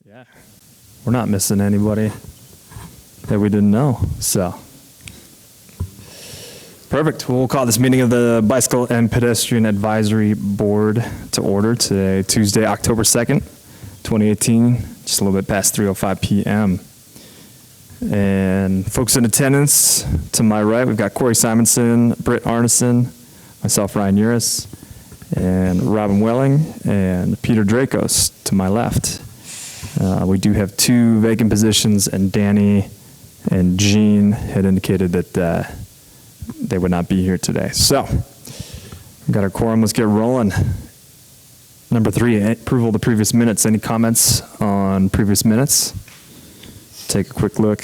Yeah, we're not missing anybody that we didn't know, so. Perfect. We'll call this meeting of the Bicycle and Pedestrian Advisory Board to order today, Tuesday, October 2nd, 2018, just a little bit past 3:05 p.m. And folks in attendance, to my right, we've got Corey Simonson, Britt Arneson, myself, Ryan Uris, and Robin Welling, and Peter Dracos to my left. We do have two vacant positions, and Danny and Jean had indicated that they would not be here today. So, we've got our quorum. Let's get rolling. Number 3, approval of the previous minutes. Any comments on previous minutes? Take a quick look.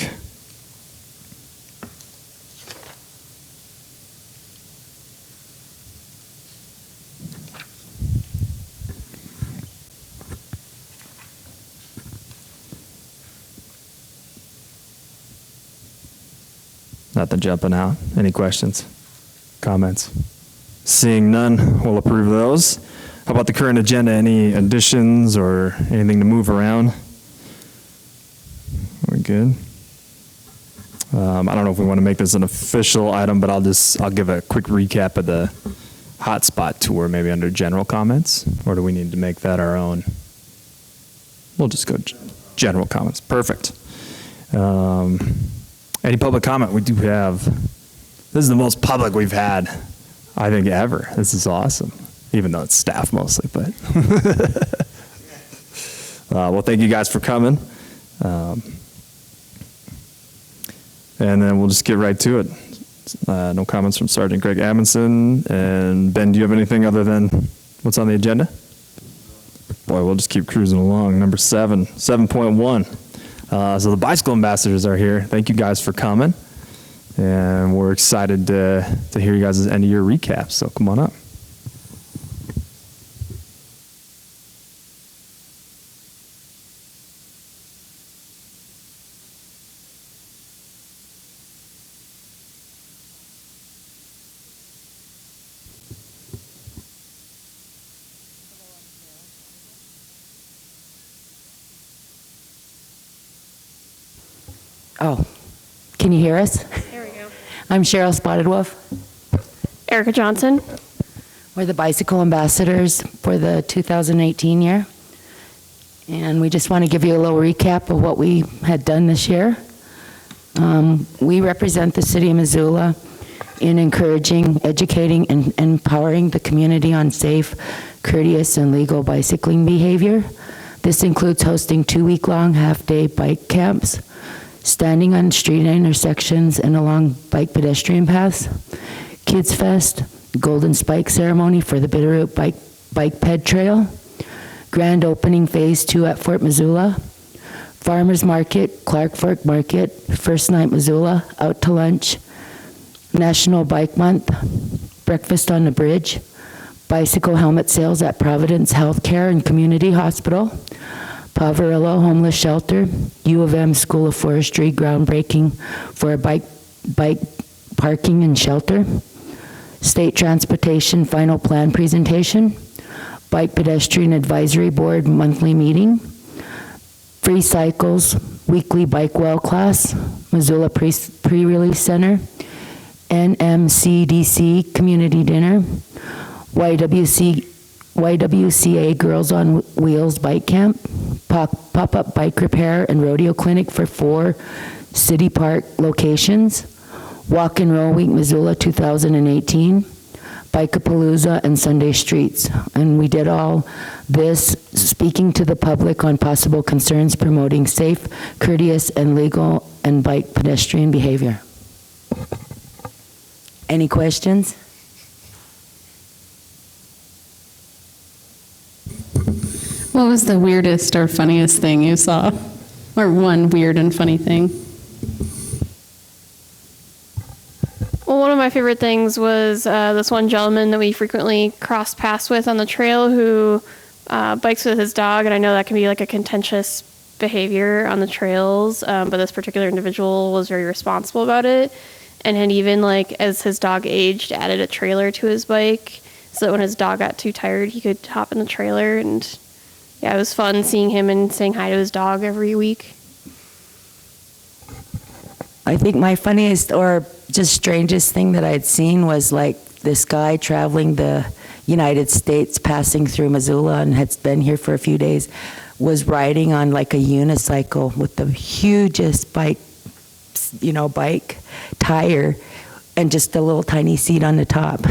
Nothing jumping out. Any questions? Comments? Seeing none, we'll approve those. How about the current agenda? Any additions or anything to move around? We're good. I don't know if we want to make this an official item, but I'll give a quick recap of the hotspot tour, maybe under general comments, or do we need to make that our own? We'll just go general comments. Perfect. Any public comment? We do have, this is the most public we've had, I think, ever. This is awesome, even though it's staff mostly, but. Well, thank you guys for coming. And then we'll just get right to it. No comments from Sergeant Greg Amundson. And Ben, do you have anything other than what's on the agenda? Boy, we'll just keep cruising along. Number 7.1. So the bicycle ambassadors are here. Thank you guys for coming. And we're excited to hear you guys' end of year recap. So come on up. Oh, can you hear us? There we go. I'm Cheryl Spotted Wolf. Erica Johnson. We're the bicycle ambassadors for the 2018 year. And we just want to give you a little recap of what we had done this year. We represent the city of Missoula in encouraging, educating, and empowering the community on safe, courteous, and legal bicycling behavior. This includes hosting 2-week-long half-day bike camps, standing on street intersections and along bike pedestrian paths, Kids Fest, Golden Spike Ceremony for the Bitterroot Bike Ped Trail, Grand Opening Phase 2 at Fort Missoula, Farmers Market, Clark Fork Market, First Night Missoula, Out to Lunch, National Bike Month, Breakfast on the Bridge, bicycle helmet sales at Providence Healthcare and Community Hospital, Poverillo Homeless Shelter, U of M School of Forestry groundbreaking for a bike parking and shelter, State Transportation final plan presentation, Bike Pedestrian Advisory Board monthly meeting, free cycles, weekly bike well class, Missoula pre-release center, NMCDC community dinner, YWCA Girls on Wheels bike camp, pop-up bike repair and rodeo clinic for 4 city park locations, Walk and Roll Week Missoula 2018, Bike-a-Palooza and Sunday Streets. And we did all this speaking to the public on possible concerns promoting safe, courteous, and legal and bike pedestrian behavior. Any questions? What was the weirdest or funniest thing you saw? Or one weird and funny thing? Well, one of my favorite things was this one gentleman that we frequently cross paths with on the trail who bikes with his dog, and I know that can be like a contentious behavior on the trails, but this particular individual was very responsible about it, and had even, like, as his dog aged, added a trailer to his bike so that when his dog got too tired, he could hop in the trailer and yeah, it was fun seeing him and saying hi to his dog every week. I think my funniest or just strangest thing that I'd seen was like this guy traveling the United States, passing through Missoula and had been here for a few days, was riding on like a unicycle with the hugest bike tire and just a little tiny seat on the top.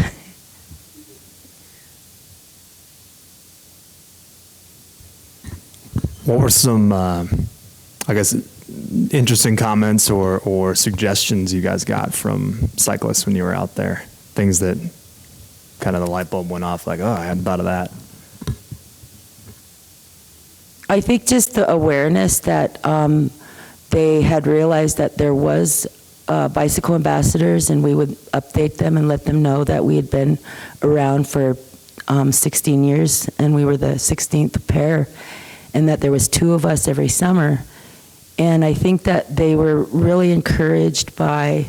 What were some, I guess, interesting comments or suggestions you guys got from cyclists when you were out there? Things that kind of the light bulb went off, like, oh, I hadn't thought of that. I think just the awareness that they had realized that there was bicycle ambassadors, and we would update them and let them know that we had been around for 16 years and we were the 16th pair, and that there was 2 of us every summer. And I think that they were really encouraged by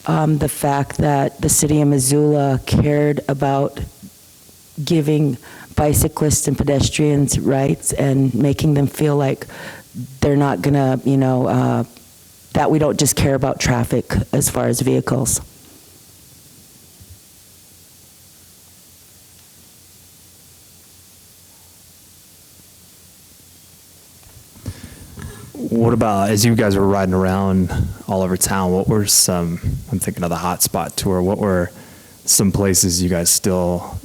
the fact that the city of Missoula cared about giving bicyclists and pedestrians rights and making them feel like they're not gonna, that we don't just care about traffic as far as vehicles. What about, as you guys were riding around all over town, what were some, I'm thinking of the hotspot tour, what were some places you guys still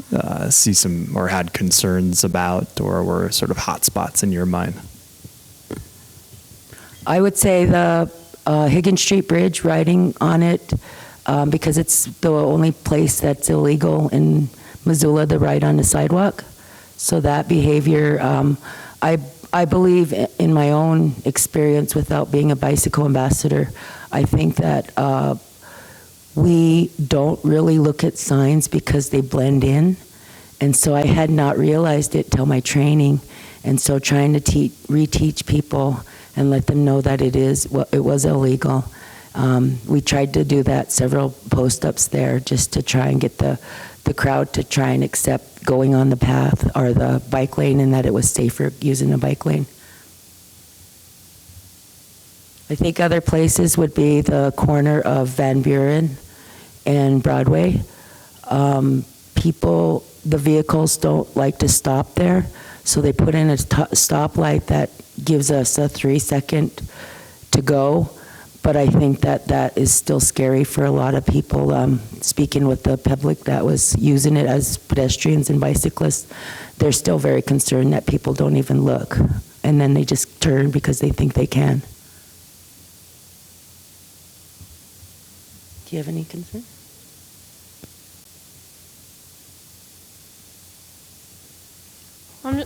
see some or had concerns about, or were sort of hotspots in your mind? I would say the Higgins Street Bridge, riding on it, because it's the only place that's illegal in Missoula to ride on the sidewalk. So that behavior, I believe in my own experience without being a bicycle ambassador, I think that we don't really look at signs because they blend in. And so I had not realized it till my training. And so trying to reteach people and let them know that it was illegal. We tried to do that, several post-ups there, just to try and get the crowd to try and accept going on the path or the bike lane, and that it was safer using the bike lane. I think other places would be the corner of Van Buren and Broadway. The vehicles don't like to stop there, so they put in a stoplight that gives us a 3-second to go. But I think that is still scary for a lot of people. Speaking with the public that was using it as pedestrians and bicyclists, they're still very concerned that people don't even look. And then they just turn because they think they can. Do you have any concern?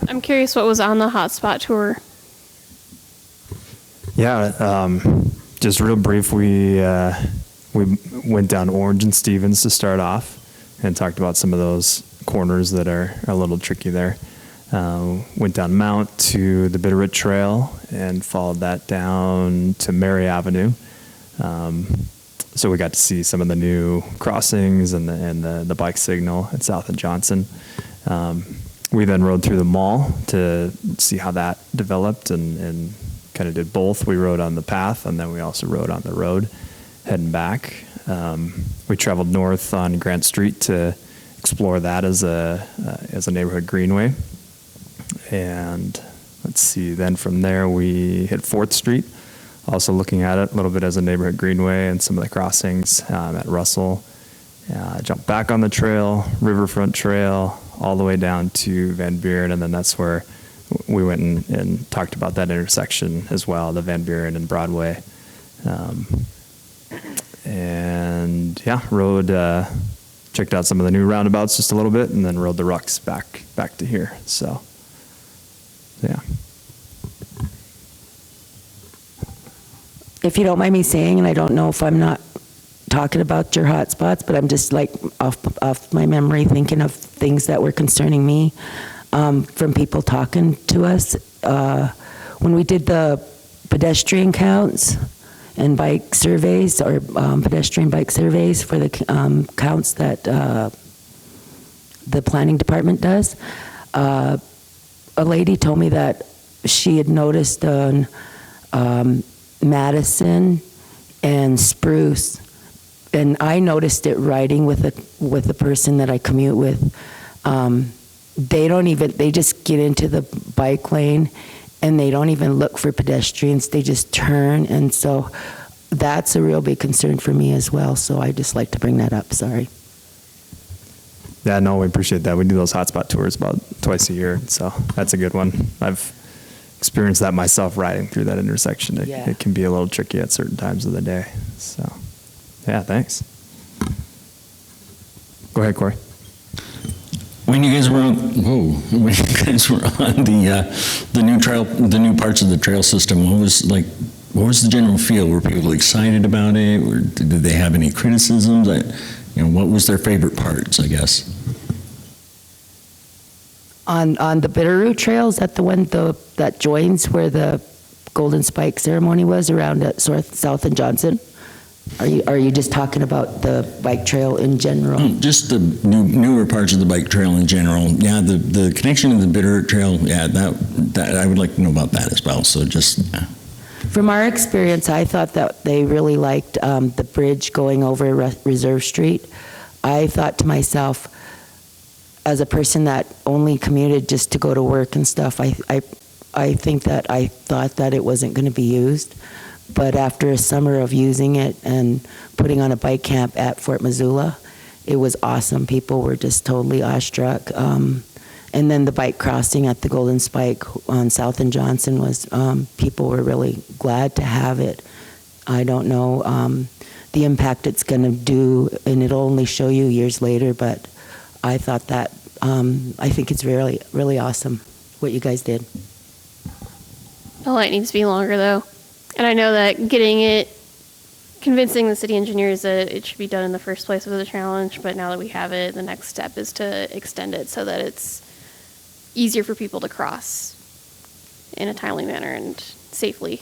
I'm curious what was on the hotspot tour. Yeah, just real brief, we went down Orange and Stevens to start off and talked about some of those corners that are a little tricky there. Went down Mount to the Bitterroot Trail and followed that down to Mary Avenue. So we got to see some of the new crossings and the bike signal at South and Johnson. We then rode through the mall to see how that developed and kind of did both. We rode on the path, and then we also rode on the road heading back. We traveled north on Grant Street to explore that as a neighborhood greenway. And let's see, then from there we hit 4th Street, also looking at it a little bit as a neighborhood greenway and some of the crossings at Russell. Jumped back on the trail, Riverfront Trail, all the way down to Van Buren, and then that's where we went and talked about that intersection as well, the Van Buren and Broadway. And yeah, rode, checked out some of the new roundabouts just a little bit, and then rode the rucks back to here. So, yeah. If you don't mind me saying, and I don't know if I'm not talking about your hot spots, but I'm just like off my memory thinking of things that were concerning me from people talking to us. When we did the pedestrian counts and bike surveys, or pedestrian bike surveys for the counts that the planning department does, a lady told me that she had noticed on Madison and Spruce, and I noticed it riding with a person that I commute with. They just get into the bike lane and they don't even look for pedestrians. They just turn, and so that's a real big concern for me as well. So I just like to bring that up. Sorry. Yeah, no, we appreciate that. We do those hotspot tours about twice a year, so that's a good one. I've experienced that myself riding through that intersection. It can be a little tricky at certain times of the day. So, yeah, thanks. Go ahead, Corey. When you guys were on, when you guys were on the new parts of the trail system, what was the general feel? Were people excited about it? Or did they have any criticisms? What was their favorite parts, I guess? On the Bitterroot Trail, is that the one that joins where the Golden Spike ceremony was around at South and Johnson? Are you just talking about the bike trail in general? Just the newer parts of the bike trail in general. Yeah, the connection to the Bitterroot Trail. Yeah, that I would like to know about that as well. So just. From our experience, I thought that they really liked the bridge going over Reserve Street. I thought to myself, as a person that only commuted just to go to work and stuff, I think that I thought that it wasn't going to be used. But after a summer of using it and putting on a bike camp at Fort Missoula, it was awesome. People were just totally awestruck. And then the bike crossing at the Golden Spike on South and Johnson was, people were really glad to have it. I don't know the impact it's going to do, and it'll only show you years later, but I thought that, I think it's really, really awesome what you guys did. The light needs to be longer, though. And I know that convincing the city engineers that it should be done in the first place was a challenge, but now that we have it, the next step is to extend it so that it's easier for people to cross in a timely manner and safely.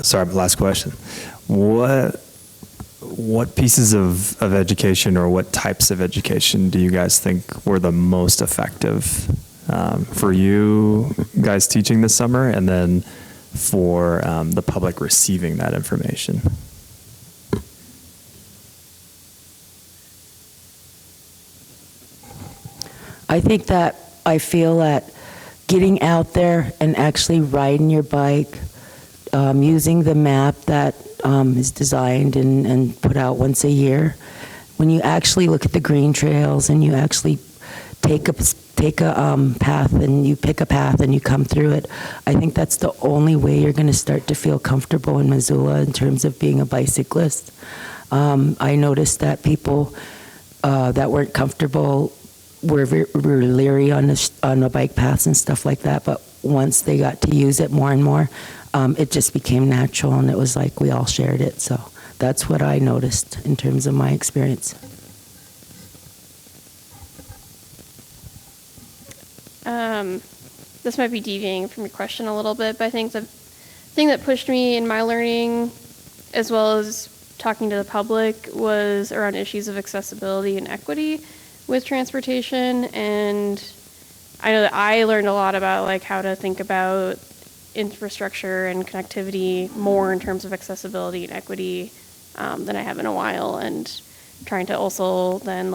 Sorry, last question. What pieces of education or what types of education do you guys think were the most effective for you guys teaching this summer, and then for the public receiving that information? I feel that getting out there and actually riding your bike, using the map that is designed and put out once a year, when you actually look at the green trails and you actually take a path and you pick a path and you come through it, I think that's the only way you're going to start to feel comfortable in Missoula in terms of being a bicyclist. I noticed that people that weren't comfortable were leery on the bike paths and stuff like that, but once they got to use it more and more, it just became natural, and it was like we all shared it. So that's what I noticed in terms of my experience. This might be deviating from your question a little bit, but I think the thing that pushed me in my learning, as well as talking to the public, was around issues of accessibility and equity with transportation. And I know that I learned a lot about how to think about infrastructure and connectivity more in terms of accessibility and equity than I have in a while, and trying to also then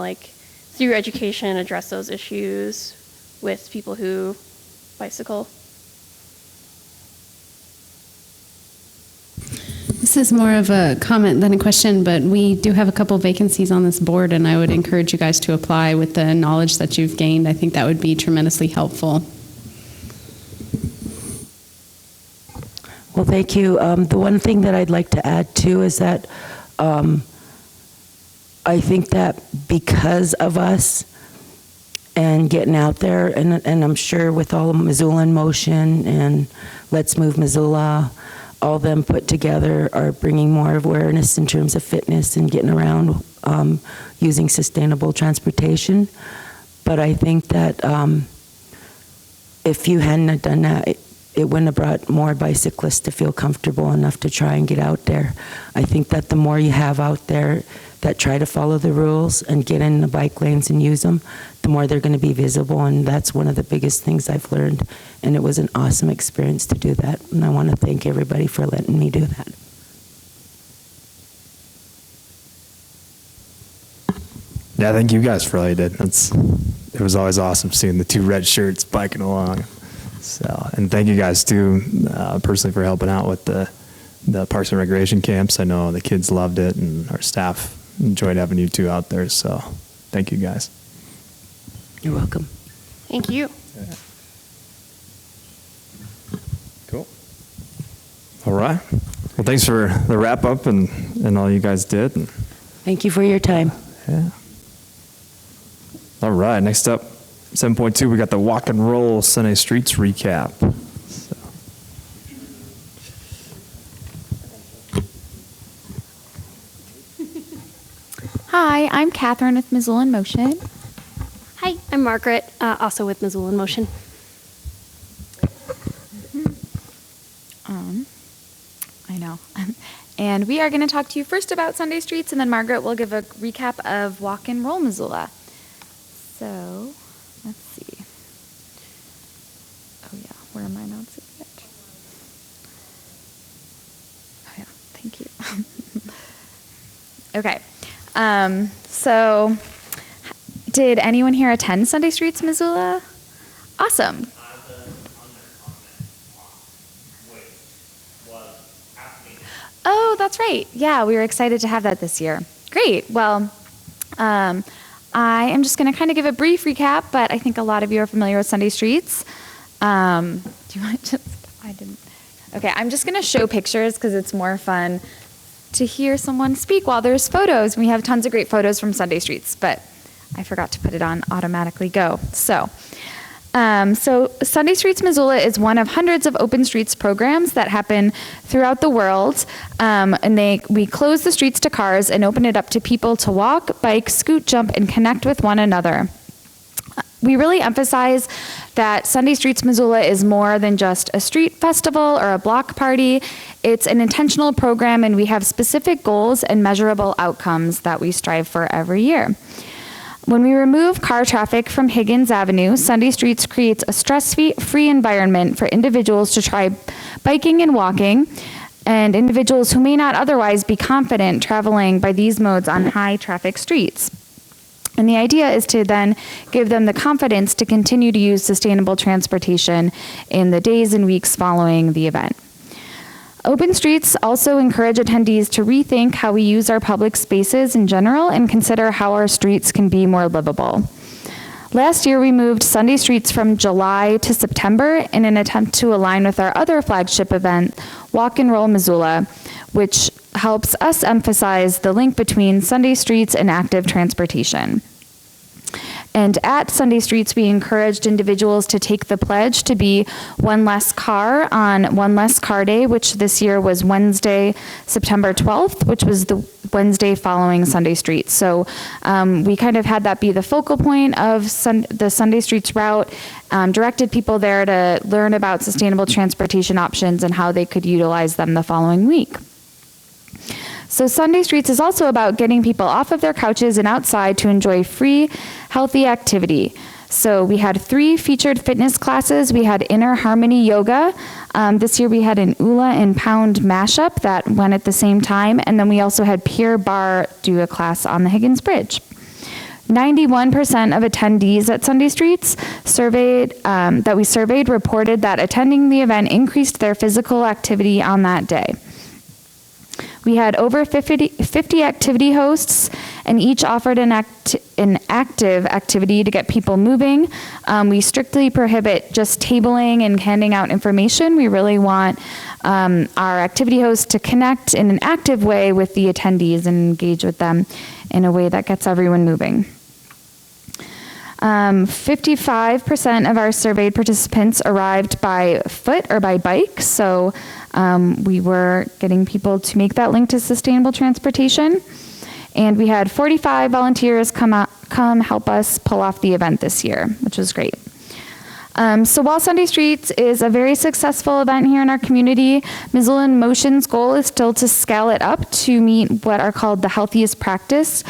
through education address those issues with people who bicycle. This is more of a comment than a question, but we do have a couple vacancies on this board, and I would encourage you guys to apply with the knowledge that you've gained. I think that would be tremendously helpful. Well, thank you. The one thing that I'd like to add too is that I think that because of us and getting out there, and I'm sure with all of Missoula in Motion and Let's Move Missoula, all them put together are bringing more awareness in terms of fitness and getting around using sustainable transportation. But I think that if you hadn't done that, it wouldn't have brought more bicyclists to feel comfortable enough to try and get out there. I think that the more you have out there that try to follow the rules and get in the bike lanes and use them, the more they're going to be visible, and that's one of the biggest things I've learned, and it was an awesome experience to do that, and I want to thank everybody for letting me do that. Yeah, thank you guys for all you did. It was always awesome seeing the 2 red shirts biking along. So, and thank you guys too, personally, for helping out with the Parks and Recreation camps. I know the kids loved it, and our staff enjoyed having you two out there. So, thank you guys. You're welcome. Thank you. Cool. All right. Well, thanks for the wrap up and all you guys did. Thank you for your time. Yeah. All right, next up, 7.2, we got the Walk and Roll Sunday Streets recap. So. Hi, I'm Catherine with Missoula in Motion. Hi, I'm Margaret, also with Missoula in Motion. I know. And we are going to talk to you first about Sunday Streets, and then Margaret will give a recap of Walk and Roll Missoula. So, let's see. Oh yeah, where am I not seeing it? Oh yeah, thank you. Okay. So, did anyone here attend Sunday Streets Missoula? Awesome. Oh, that's right. Yeah, we were excited to have that this year. Great. Well, I am just going to kind of give a brief recap, but I think a lot of you are familiar with Sunday Streets. Do you want to I didn't. Okay, I'm just going to show pictures because it's more fun to hear someone speak while there's photos. We have tons of great photos from Sunday Streets, but I forgot to put it on automatically go. So Sunday Streets Missoula is one of hundreds of open streets programs that happen throughout the world, and we close the streets to cars and open it up to people to walk, bike, scoot, jump, and connect with one another. We really emphasize that Sunday Streets Missoula is more than just a street festival or a block party. It's an intentional program, and we have specific goals and measurable outcomes that we strive for every year. When we remove car traffic from Higgins Avenue, Sunday Streets creates a stress-free environment for individuals to try biking and walking, and individuals who may not otherwise be confident traveling by these modes on high-traffic streets. And the idea is to then give them the confidence to continue to use sustainable transportation in the days and weeks following the event. Open streets also encourage attendees to rethink how we use our public spaces in general and consider how our streets can be more livable. Last year, we moved Sunday Streets from July to September in an attempt to align with our other flagship event, Walk and Roll Missoula, which helps us emphasize the link between Sunday Streets and active transportation. And at Sunday Streets, we encouraged individuals to take the pledge to be one less car on One Less Car Day, which this year was Wednesday, September 12th, which was the Wednesday following Sunday Streets. So we kind of had that be the focal point of the Sunday Streets route, directed people there to learn about sustainable transportation options and how they could utilize them the following week. So Sunday Streets is also about getting people off of their couches and outside to enjoy free, healthy activity. So we had 3 featured fitness classes. We had Inner Harmony Yoga. This year we had an Ula and Pound mashup that went at the same time. And then we also had Pier Bar do a class on the Higgins Bridge. 91% of attendees at Sunday Streets that we surveyed reported that attending the event increased their physical activity on that day. We had over 50 activity hosts, and each offered an active activity to get people moving. We strictly prohibit just tabling and handing out information. We really want our activity hosts to connect in an active way with the attendees and engage with them in a way that gets everyone moving. 55% of our surveyed participants arrived by foot or by bike, so we were getting people to make that link to sustainable transportation. And we had 45 volunteers come help us pull off the event this year, which was great. So while Sunday Streets is a very successful event here in our community, Missoula in Motion's goal is still to scale it up to meet what are called the healthiest practice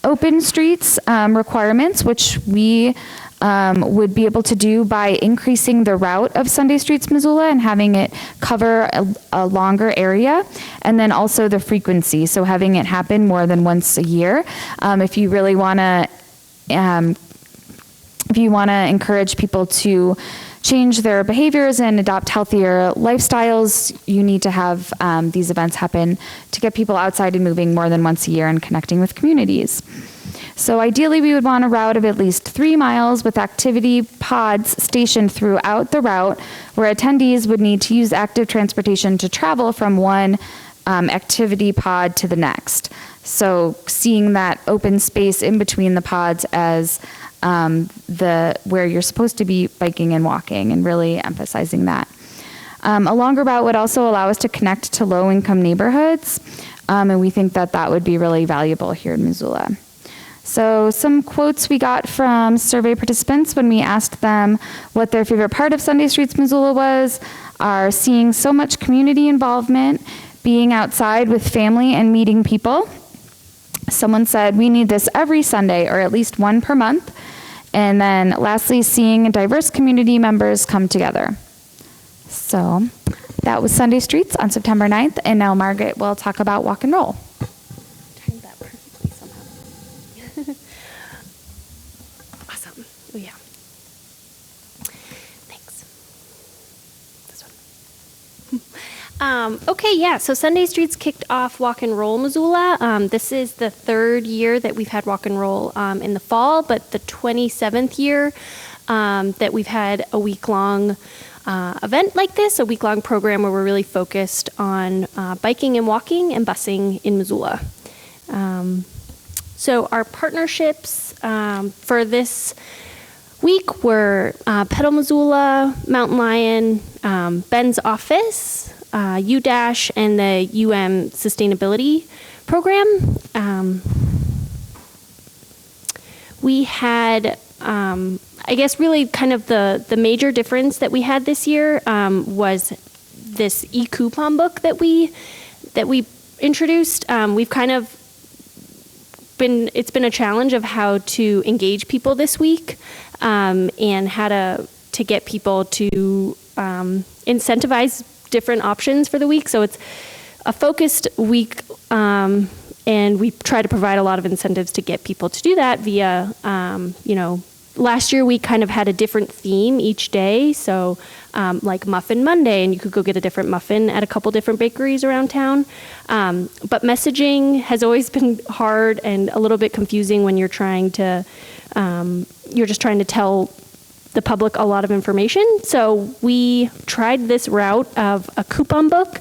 open streets requirements, which we would be able to do by increasing the route of Sunday Streets Missoula and having it cover a longer area, and then also the frequency, so having it happen more than once a year. If you really want to encourage people to change their behaviors and adopt healthier lifestyles, you need to have these events happen to get people outside and moving more than once a year and connecting with communities. So ideally, we would want a route of at least 3 miles with activity pods stationed throughout the route, where attendees would need to use active transportation to travel from one activity pod to the next. So seeing that open space in between the pods as where you're supposed to be biking and walking, and really emphasizing that. A longer route would also allow us to connect to low-income neighborhoods, and we think that that would be really valuable here in Missoula. So some quotes we got from survey participants when we asked them what their favorite part of Sunday Streets Missoula was are seeing so much community involvement, being outside with family and meeting people. Someone said, we need this every Sunday, or at least one per month. And then lastly, seeing diverse community members come together. So that was Sunday Streets on September 9th. And now Margaret will talk about Walk and Roll. Timed that perfectly somehow. Awesome. Oh, yeah. Thanks. This one. Okay, yeah, so Sunday Streets kicked off Walk and Roll Missoula. This is the 3rd year that we've had Walk and Roll in the fall, but the 27th year that we've had a week-long event like this, a week-long program where we're really focused on biking and walking and busing in Missoula. So our partnerships for this week were Pedal Missoula, Mountain Lion, Ben's Office, UDash, and the UM Sustainability Program. We had, I guess, really kind of the major difference that we had this year was this e-coupon book that we introduced. We've kind of it's been a challenge of how to engage people this week and how to get people to incentivize different options for the week. So it's a focused week, and we try to provide a lot of incentives to get people to do that via, last year we kind of had a different theme each day. So like Muffin Monday, and you could go get a different muffin at a couple different bakeries around town. But messaging has always been hard and a little bit confusing when you're trying to, you're just trying to tell the public a lot of information. So we tried this route of a coupon book.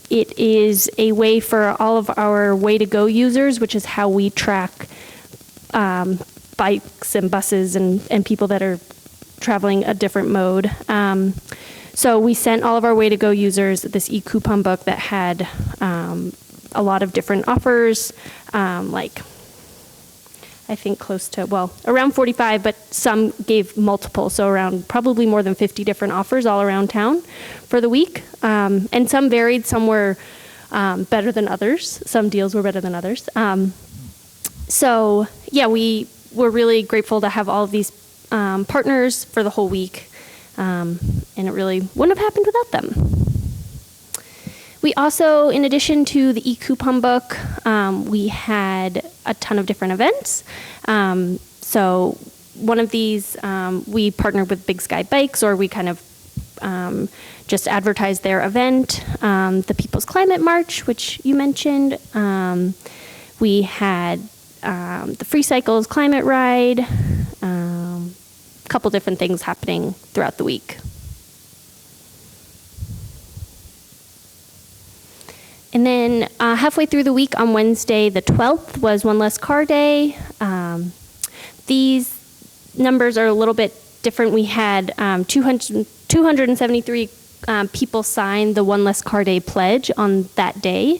It is a way for all of our Way to Go users, which is how we track bikes and buses and people that are traveling a different mode. So we sent all of our Way to Go users this e-coupon book that had a lot of different offers, like I think close to, around 45, but some gave multiple, so around probably more than 50 different offers all around town for the week. And some varied, some were better than others. Some deals were better than others. So yeah, we were really grateful to have all of these partners for the whole week, and it really wouldn't have happened without them. We also, in addition to the e-coupon book, we had a ton of different events. So one of these, we partnered with Big Sky Bikes, or we kind of just advertised their event, the People's Climate March, which you mentioned. We had the Free Cycles Climate Ride, a couple different things happening throughout the week. And then halfway through the week on Wednesday, the 12th, was One Less Car Day. These numbers are a little bit different. We had 273 people sign the One Less Car Day pledge on that day.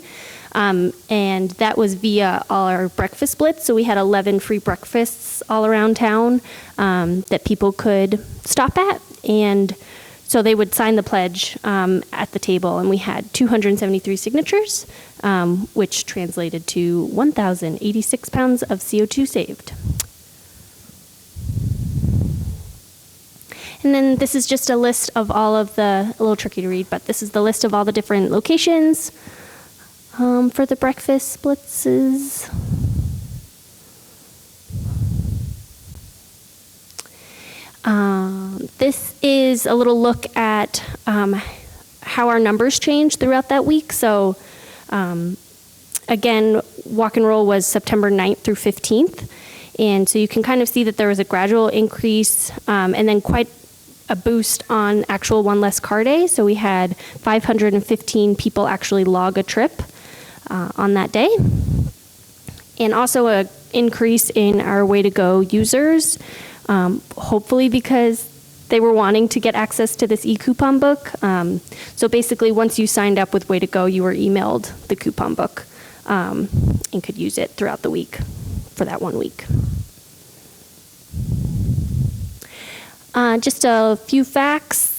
And that was via our breakfast splits. So we had 11 free breakfasts all around town that people could stop at. And so they would sign the pledge at the table, and we had 273 signatures, which translated to 1,086 pounds of CO2 saved. And then this is just a list of all of the, a little tricky to read, but this is the list of all the different locations for the breakfast splitses. This is a little look at how our numbers changed throughout that week. So again, Walk and Roll was September 9th through 15th. And so you can kind of see that there was a gradual increase and then quite a boost on actual one less car day. So we had 515 people actually log a trip on that day. And also a increase in our Way to Go users, hopefully because they were wanting to get access to this e-coupon book. So basically, once you signed up with Way to Go, you were emailed the coupon book and could use it throughout the week for that 1 week. Just a few facts.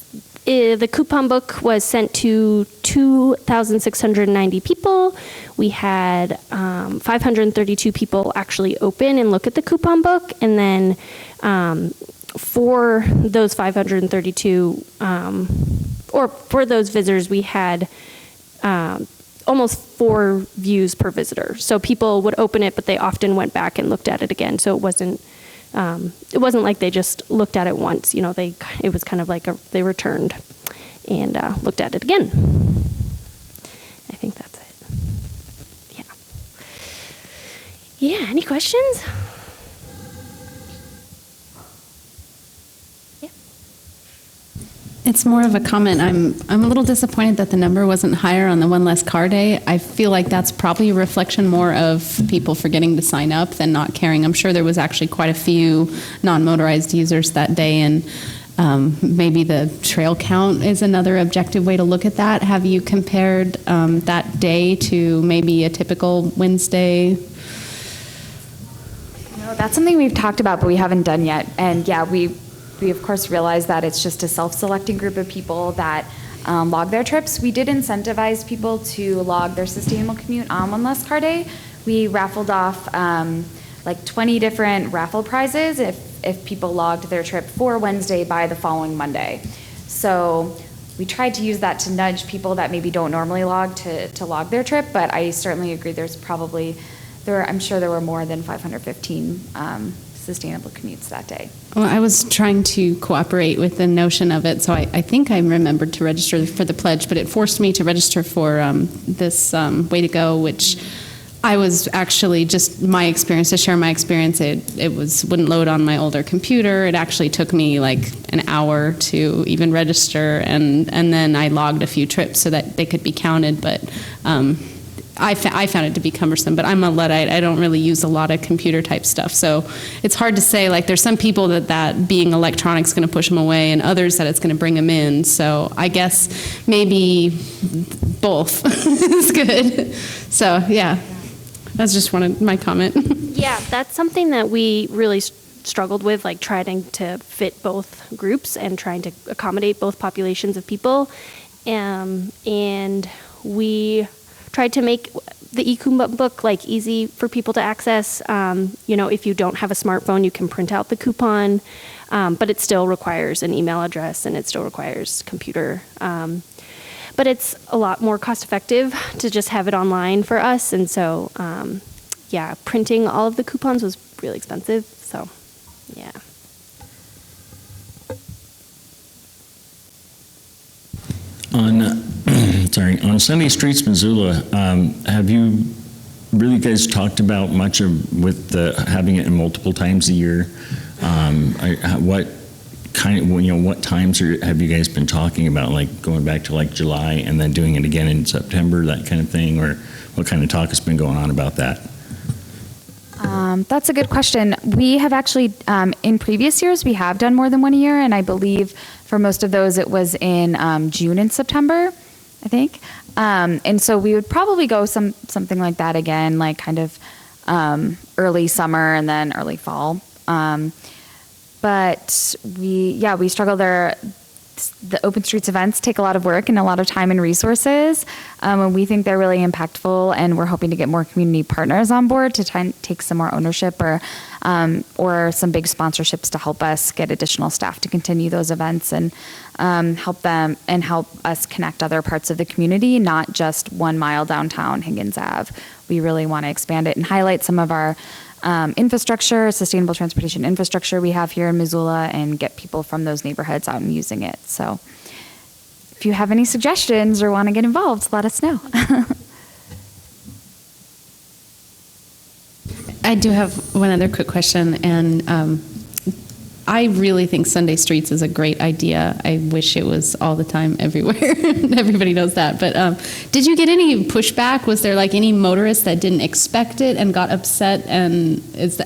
The coupon book was sent to 2,690 people. We had 532 people actually open and look at the coupon book. And then for those 532, or for those visitors, we had almost 4 views per visitor. So people would open it, but they often went back and looked at it again. So it wasn't like they just looked at it once. You know, it was kind of like they returned and looked at it again. I think that's it. Yeah. Yeah. Any questions? It's more of a comment. I'm a little disappointed that the number wasn't higher on the one less car day. I feel like that's probably a reflection more of people forgetting to sign up than not caring. I'm sure there was actually quite a few non-motorized users that day, and maybe the trail count is another objective way to look at that. Have you compared that day to maybe a typical Wednesday? No, that's something we've talked about, but we haven't done yet. And yeah, we of course realize that it's just a self-selecting group of people that log their trips. We did incentivize people to log their sustainable commute on one less car day. We raffled off like 20 different raffle prizes if people logged their trip for Wednesday by the following Monday. So we tried to use that to nudge people that maybe don't normally log to log their trip, but I certainly agree I'm sure there were more than 515 sustainable commutes that day. Well, I was trying to cooperate with the notion of it, so I think I remembered to register for the pledge, but it forced me to register for this Way to Go, which I was actually just my experience, to share my experience, it wouldn't load on my older computer. It actually took me like an hour to even register, and then I logged a few trips so that they could be counted, but I found it to be cumbersome, but I'm a Luddite. I don't really use a lot of computer type stuff. So it's hard to say, like, there's some people that being electronic is going to push them away, and others that it's going to bring them in. So I guess maybe both is good. So yeah, that's just my comment. Yeah, that's something that we really struggled with, like trying to fit both groups and trying to accommodate both populations of people. And we tried to make the e-coupon book like easy for people to access. If you don't have a smartphone, you can print out the coupon, but it still requires an email address and it still requires computer. But it's a lot more cost effective to just have it online for us. And so, printing all of the coupons was really expensive. So, yeah. On Sunday Streets, Missoula, have you really guys talked about much with having it in multiple times a year? What times have you guys been talking about, like going back to like July and then doing it again in September, that kind of thing, or what kind of talk has been going on about that? That's a good question. We have actually, in previous years, we have done more than one a year, and I believe for most of those it was in June and September. I think. And so we would probably go something like that again, like kind of early summer and then early fall. But we struggle there. The Open Streets events take a lot of work and a lot of time and resources. And we think they're really impactful, and we're hoping to get more community partners on board to try and take some more ownership or some big sponsorships to help us get additional staff to continue those events and help us connect other parts of the community, not just 1 mile downtown Higgins Ave. We really want to expand it and highlight some of our infrastructure, sustainable transportation infrastructure we have here in Missoula, and get people from those neighborhoods out and using it. So if you have any suggestions or want to get involved, let us know. I do have one other quick question, and I really think Sunday Streets is a great idea. I wish it was all the time everywhere. Everybody knows that. But did you get any pushback? Was there like any motorist that didn't expect it and got upset, and has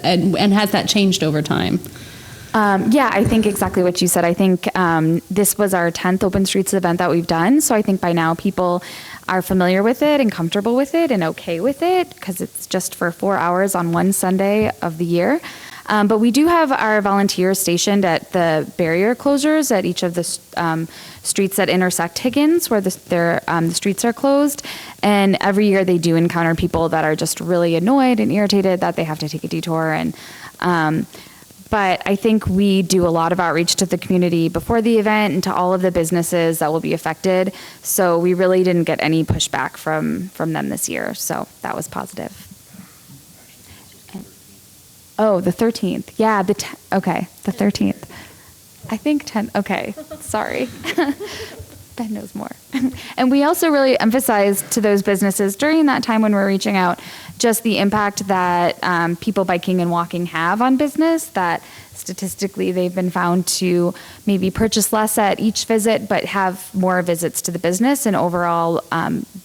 that changed over time? Yeah, I think exactly what you said. I think this was our 10th Open Streets event that we've done. So I think by now people are familiar with it and comfortable with it and okay with it, because it's just for 4 hours on one Sunday of the year. But we do have our volunteers stationed at the barrier closures at each of the streets that intersect Higgins, where the streets are closed. And every year they do encounter people that are just really annoyed and irritated that they have to take a detour. But I think we do a lot of outreach to the community before the event and to all of the businesses that will be affected. So we really didn't get any pushback from them this year. So that was positive. Oh, the 13th. Yeah, okay, the 13th. I think 10. Okay, sorry. Ben knows more. And we also really emphasize to those businesses during that time when we're reaching out just the impact that people biking and walking have on business, that statistically they've been found to maybe purchase less at each visit but have more visits to the business and overall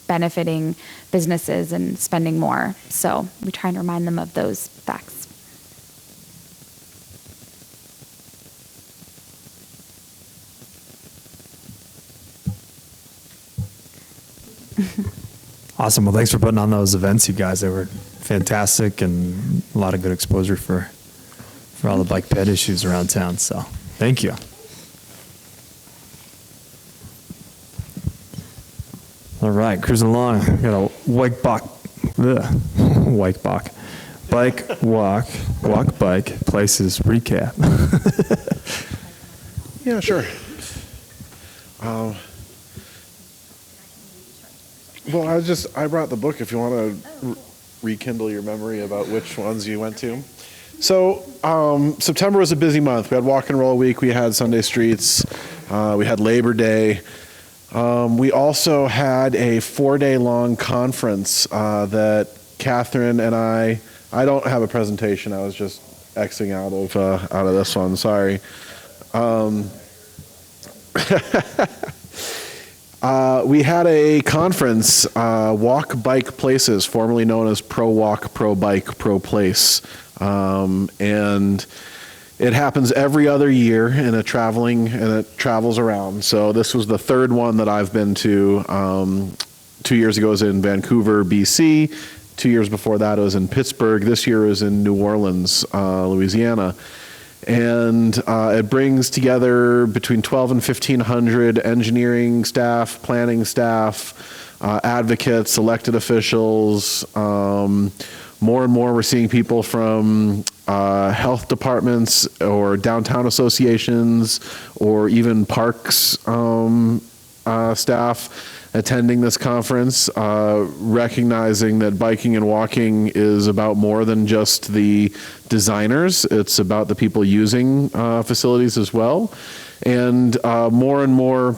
benefiting businesses and spending more. So we try and remind them of those facts. Awesome. Well, thanks for putting on those events, you guys. They were fantastic and a lot of good exposure for all the bike ped issues around town. So thank you. All right, cruising along. We got a bike, walk, bike, places recap. Yeah, sure. Well, I brought the book if you want to rekindle your memory about which ones you went to. So September was a busy month. We had Walk and Roll Week. We had Sunday Streets. We had Labor Day. We also had a 4-day long conference that Catherine and I don't have a presentation. I was just Xing out of this one. Sorry. We had a conference, Walk Bike Places, formerly known as Pro Walk, Pro Bike, Pro Place. And it happens every other year, and it travels around. So this was the third one that I've been to. 2 years ago it was in Vancouver, BC. 2 years before that it was in Pittsburgh. This year it was in New Orleans, Louisiana. And it brings together between 1,200 and 1,500 engineering staff, planning staff, advocates, elected officials. More and more we're seeing people from health departments or downtown associations or even parks staff attending this conference, recognizing that biking and walking is about more than just the designers. It's about the people using facilities as well. And more,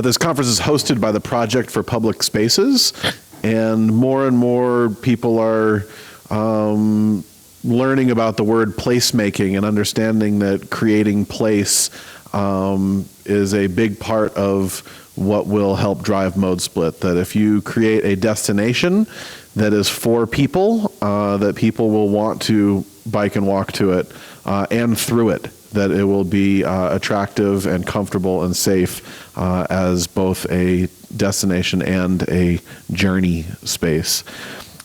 this conference is hosted by the Project for Public Spaces, and more people are learning about the word placemaking and understanding that creating place is a big part of what will help drive mode split. That if you create a destination that is for people, that people will want to bike and walk to it and through it, that it will be attractive and comfortable and safe as both a destination and a journey space.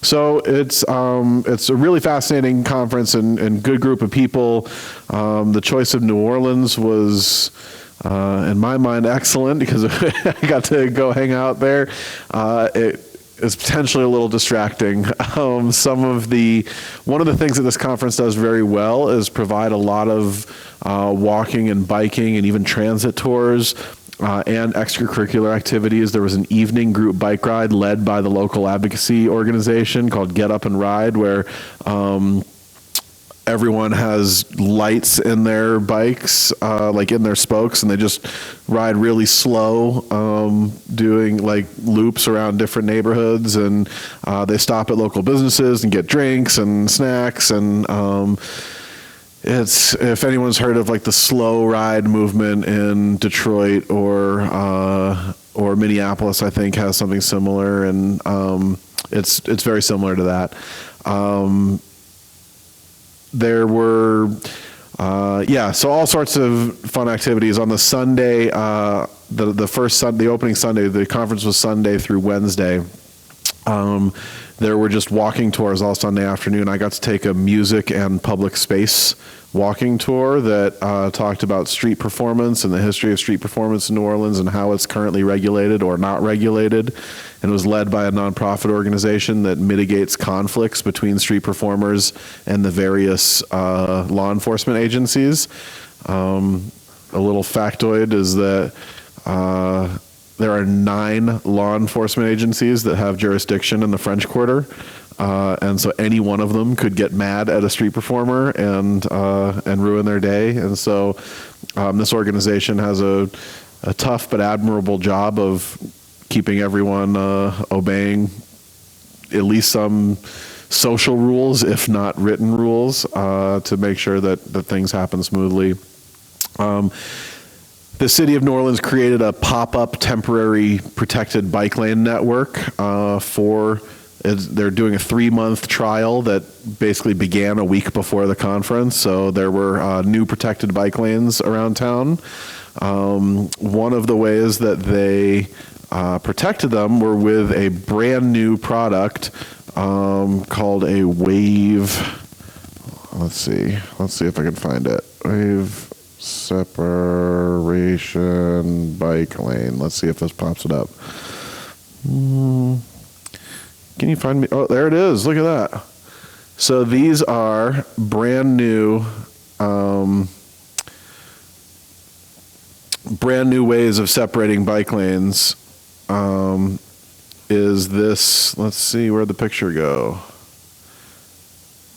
So it's a really fascinating conference and good group of people. The choice of New Orleans was, in my mind, excellent because I got to go hang out there. It is potentially a little distracting. One of the things that this conference does very well is provide a lot of walking and biking and even transit tours. And extracurricular activities. There was an evening group bike ride led by the local advocacy organization called Get Up and Ride, where everyone has lights in their bikes, like in their spokes, and they just ride really slow, doing like loops around different neighborhoods, and they stop at local businesses and get drinks and snacks, and if anyone's heard of like the slow ride movement in Detroit or Minneapolis, I think has something similar, and it's very similar to that. There were, so all sorts of fun activities on the Sunday. The opening Sunday, the conference was Sunday through Wednesday. There were just walking tours all Sunday afternoon. I got to take a music and public space walking tour that talked about street performance and the history of street performance in New Orleans and how it's currently regulated or not regulated. And it was led by a nonprofit organization that mitigates conflicts between street performers and the various law enforcement agencies. A little factoid is that there are 9 law enforcement agencies that have jurisdiction in the French Quarter, and so any one of them could get mad at a street performer and ruin their day. And so this organization has a tough but admirable job of keeping everyone obeying at least some social rules, if not written rules, to make sure that things happen smoothly. The city of New Orleans created a pop-up temporary protected bike lane network they're doing a 3-month trial that basically began a week before the conference. So there were new protected bike lanes around town. One of the ways that they protected them were with a brand new product called a Wave. Let's see if I can find it. Wave separation bike lane. Let's see if this pops it up. Can you find me? Oh, there it is. Look at that. So these are brand new ways of separating bike lanes. Is this, let's see, where'd the picture go?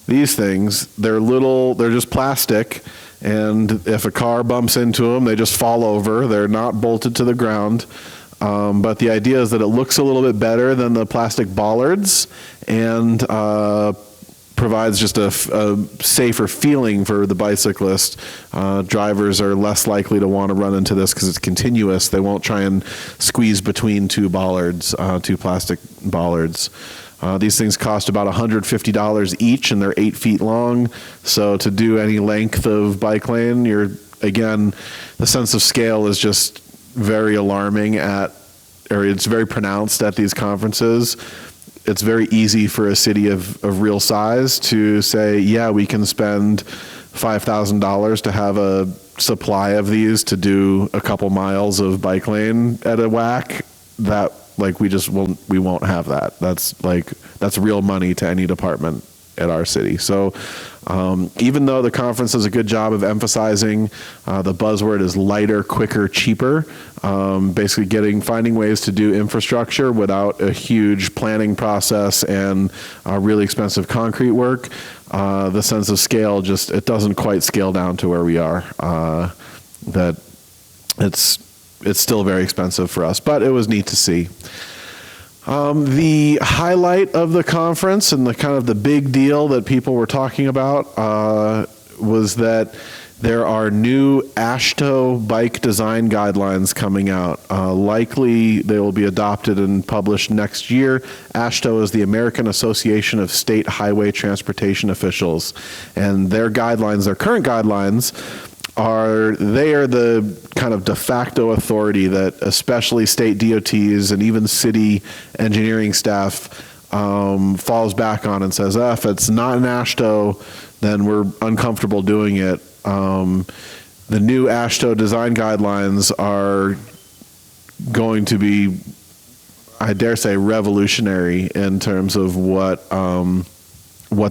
These things, they're just plastic, and if a car bumps into them, they just fall over. They're not bolted to the ground. But the idea is that it looks a little bit better than the plastic bollards and provides just a safer feeling for the bicyclist. Drivers are less likely to want to run into this because it's continuous. They won't try and squeeze between two plastic bollards. These things cost about $150 each, and they're 8 feet long. So to do any length of bike lane, the sense of scale is just very alarming it's very pronounced at these conferences. It's very easy for a city of real size to say, yeah, we can spend $5,000 to have a supply of these to do a couple miles of bike lane at a whack. That we won't have that. That's real money to any department at our city. So even though the conference does a good job of emphasizing the buzzword is lighter, quicker, cheaper, basically finding ways to do infrastructure without a huge planning process and really expensive concrete work, the sense of scale it doesn't quite scale down to where we are. That it's still very expensive for us, but it was neat to see. The highlight of the conference and the big deal that people were talking about was that there are new AASHTO bike design guidelines coming out. Likely they will be adopted and published next year. AASHTO is the American Association of State Highway Transportation Officials, and their current guidelines are the kind of de facto authority that especially state DOTs and even city engineering staff falls back on and says, if it's not an AASHTO, then we're uncomfortable doing it. The new AASHTO design guidelines are going to be, I dare say, revolutionary in terms of what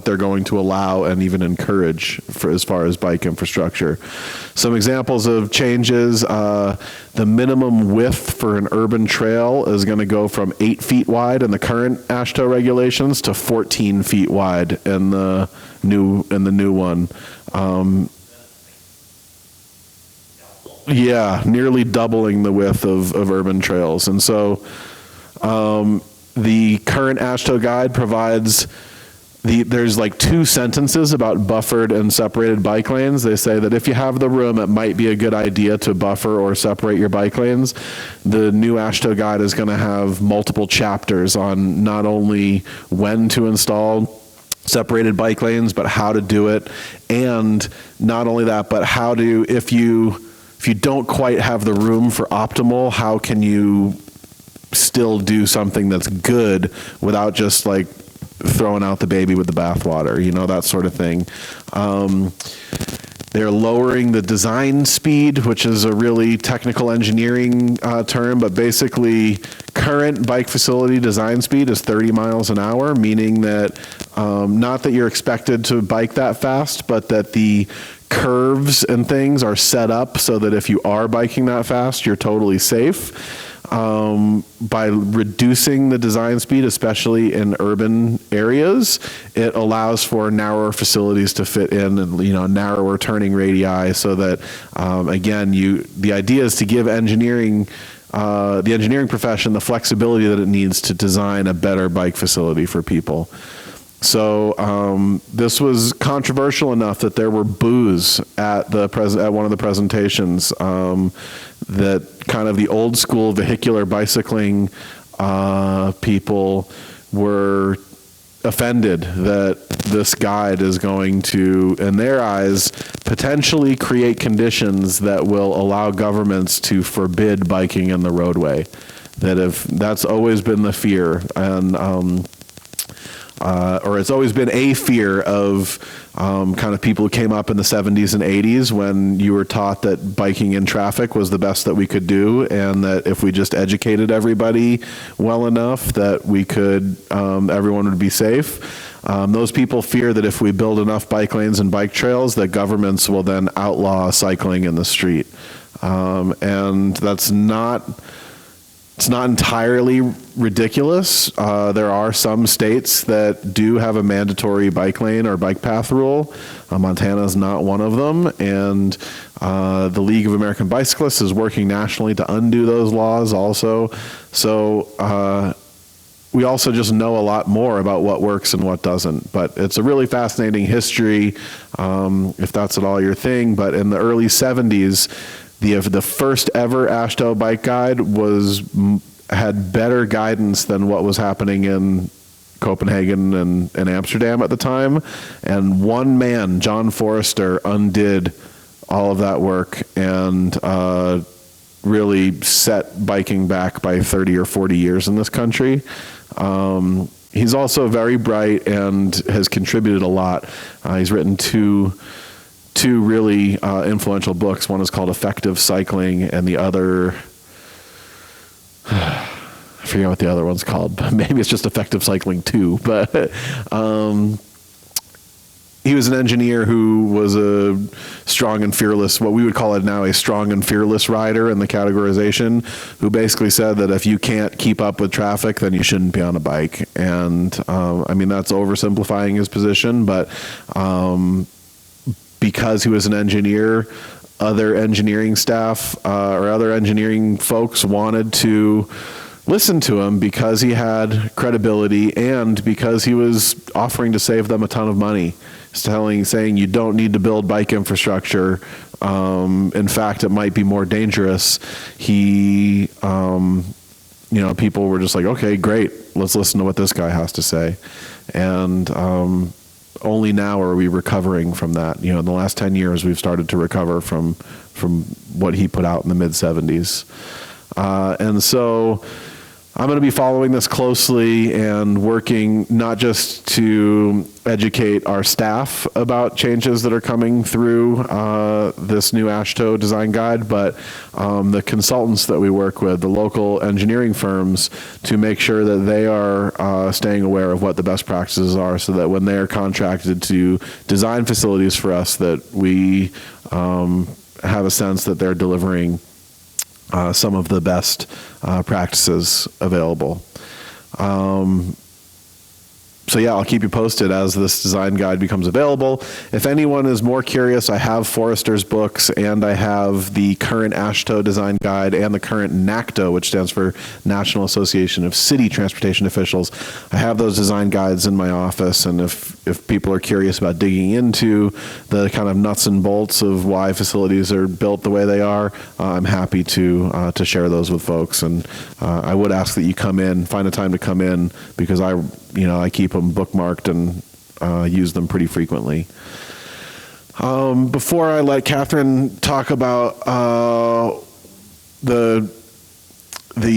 they're going to allow and even encourage for as far as bike infrastructure. Some examples of changes: the minimum width for an urban trail is going to go from 8 feet wide in the current AASHTO regulations to 14 feet wide in the new one. Yeah, nearly doubling the width of urban trails. And so the current AASHTO guide provides there's like 2 sentences about buffered and separated bike lanes. They say that if you have the room, it might be a good idea to buffer or separate your bike lanes. The new AASHTO guide is going to have multiple chapters on not only when to install separated bike lanes, but how to do it. And not only that, but how to, if you don't quite have the room for optimal, how can you still do something that's good without just like throwing out the baby with the bathwater, that sort of thing. They're lowering the design speed, which is a really technical engineering term, but basically current bike facility design speed is 30 miles an hour, meaning that not that you're expected to bike that fast, but that the curves and things are set up so that if you are biking that fast, you're totally safe. By reducing the design speed, especially in urban areas, it allows for narrower facilities to fit in and, narrower turning radii so that, again, the idea is to give the engineering profession the flexibility that it needs to design a better bike facility for people. So this was controversial enough that there were boos at one of the presentations. That kind of the old school vehicular bicycling people were offended that this guide is going to, in their eyes, potentially create conditions that will allow governments to forbid biking in the roadway. That's always been the fear, and or it's always been a fear of kind of people who came up in the 70s and 80s when you were taught that biking in traffic was the best that we could do, and that if we just educated everybody well enough that we could, everyone would be safe. Those people fear that if we build enough bike lanes and bike trails, that governments will then outlaw cycling in the street. And that's it's not entirely ridiculous. There are some states that do have a mandatory bike lane or bike path rule. Montana is not one of them. And the League of American Bicyclists is working nationally to undo those laws also. So we also just know a lot more about what works and what doesn't. But it's a really fascinating history, if that's at all your thing. But in the early 70s, the first ever AASHTO bike guide had better guidance than what was happening in Copenhagen and Amsterdam at the time. And one man, John Forrester, undid all of that work and really set biking back by 30 or 40 years in this country. He's also very bright and has contributed a lot. He's written two really influential books. One is called Effective Cycling, and the other, I forget what the other one's called, but maybe it's just Effective Cycling 2. But he was an engineer who was a strong and fearless, what we would call it now, a strong and fearless rider in the categorization, who basically said that if you can't keep up with traffic, then you shouldn't be on a bike. And that's oversimplifying his position, but because he was an engineer, other engineering staff or other engineering folks wanted to listen to him because he had credibility and because he was offering to save them a ton of money. Saying you don't need to build bike infrastructure. In fact, it might be more dangerous. People were just like, okay, great, let's listen to what this guy has to say. And only now are we recovering from that. In the last 10 years, we've started to recover from what he put out in the mid-'70s. And so I'm going to be following this closely and working not just to educate our staff about changes that are coming through this new AASHTO design guide, but the consultants that we work with, the local engineering firms, to make sure that they are staying aware of what the best practices are, so that when they are contracted to design facilities for us, that we have a sense that they're delivering some of the best practices available. So yeah, I'll keep you posted as this design guide becomes available. If anyone is more curious, I have Forrester's books, and I have the current AASHTO design guide and the current NACTO, which stands for National Association of City Transportation Officials. I have those design guides in my office, and if people are curious about digging into the kind of nuts and bolts of why facilities are built the way they are, I'm happy to share those with folks. And I would ask that you find a time to come in, because I keep them bookmarked and use them pretty frequently. Before I let Catherine talk about the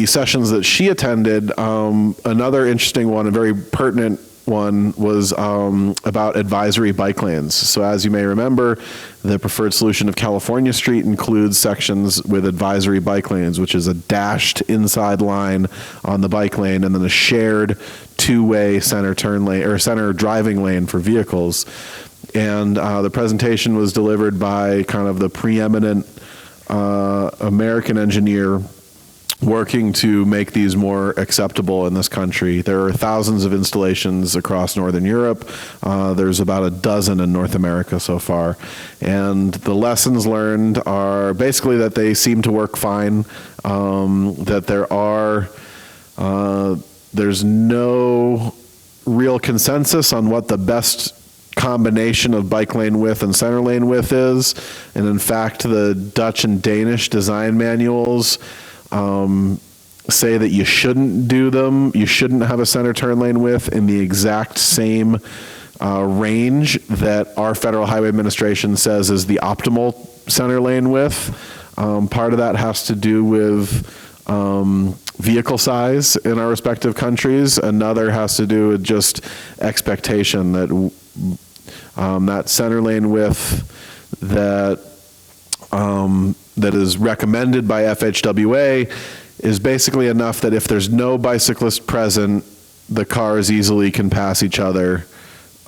sessions that she attended, another interesting one, a very pertinent one, was about advisory bike lanes. So as you may remember, the preferred solution of California Street includes sections with advisory bike lanes, which is a dashed inside line on the bike lane and then a shared two-way center turn lane or center driving lane for vehicles. And the presentation was delivered by kind of the preeminent American engineer working to make these more acceptable in this country. There are thousands of installations across Northern Europe. There's about a dozen in North America so far. And the lessons learned are basically that they seem to work fine, that there's no real consensus on what the best combination of bike lane width and center lane width is. And in fact, the Dutch and Danish design manuals say that you shouldn't do them. You shouldn't have a center turn lane width in the exact same range that our Federal Highway Administration says is the optimal center lane width. Part of that has to do with vehicle size in our respective countries. Another has to do with just expectation that that center lane width that is recommended by FHWA is basically enough that if there's no bicyclist present, the cars easily can pass each other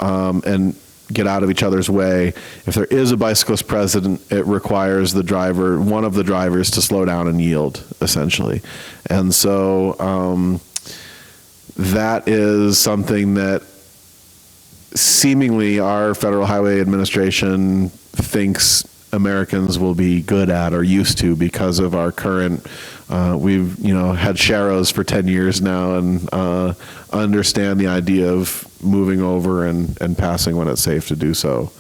and get out of each other's way. If there is a bicyclist present, it requires one of the drivers to slow down and yield, essentially. And so that is something that seemingly our Federal Highway Administration thinks Americans will be good at or used to because of our current, we've had Sharrows for 10 years now and understand the idea of moving over and passing when it's safe to do so.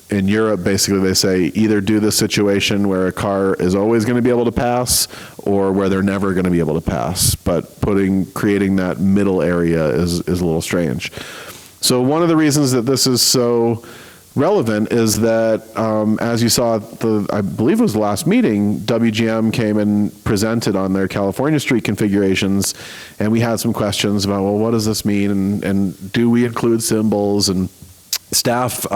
In Europe, basically they say either do this situation where a car is always going to be able to pass or where they're never going to be able to pass, but creating that middle area is a little strange. So one of the reasons that this is so relevant is that, as you saw at I believe it was the last meeting, WGM came and presented on their California Street configurations, and we had some questions about, well, what does this mean, and do we include symbols? And staff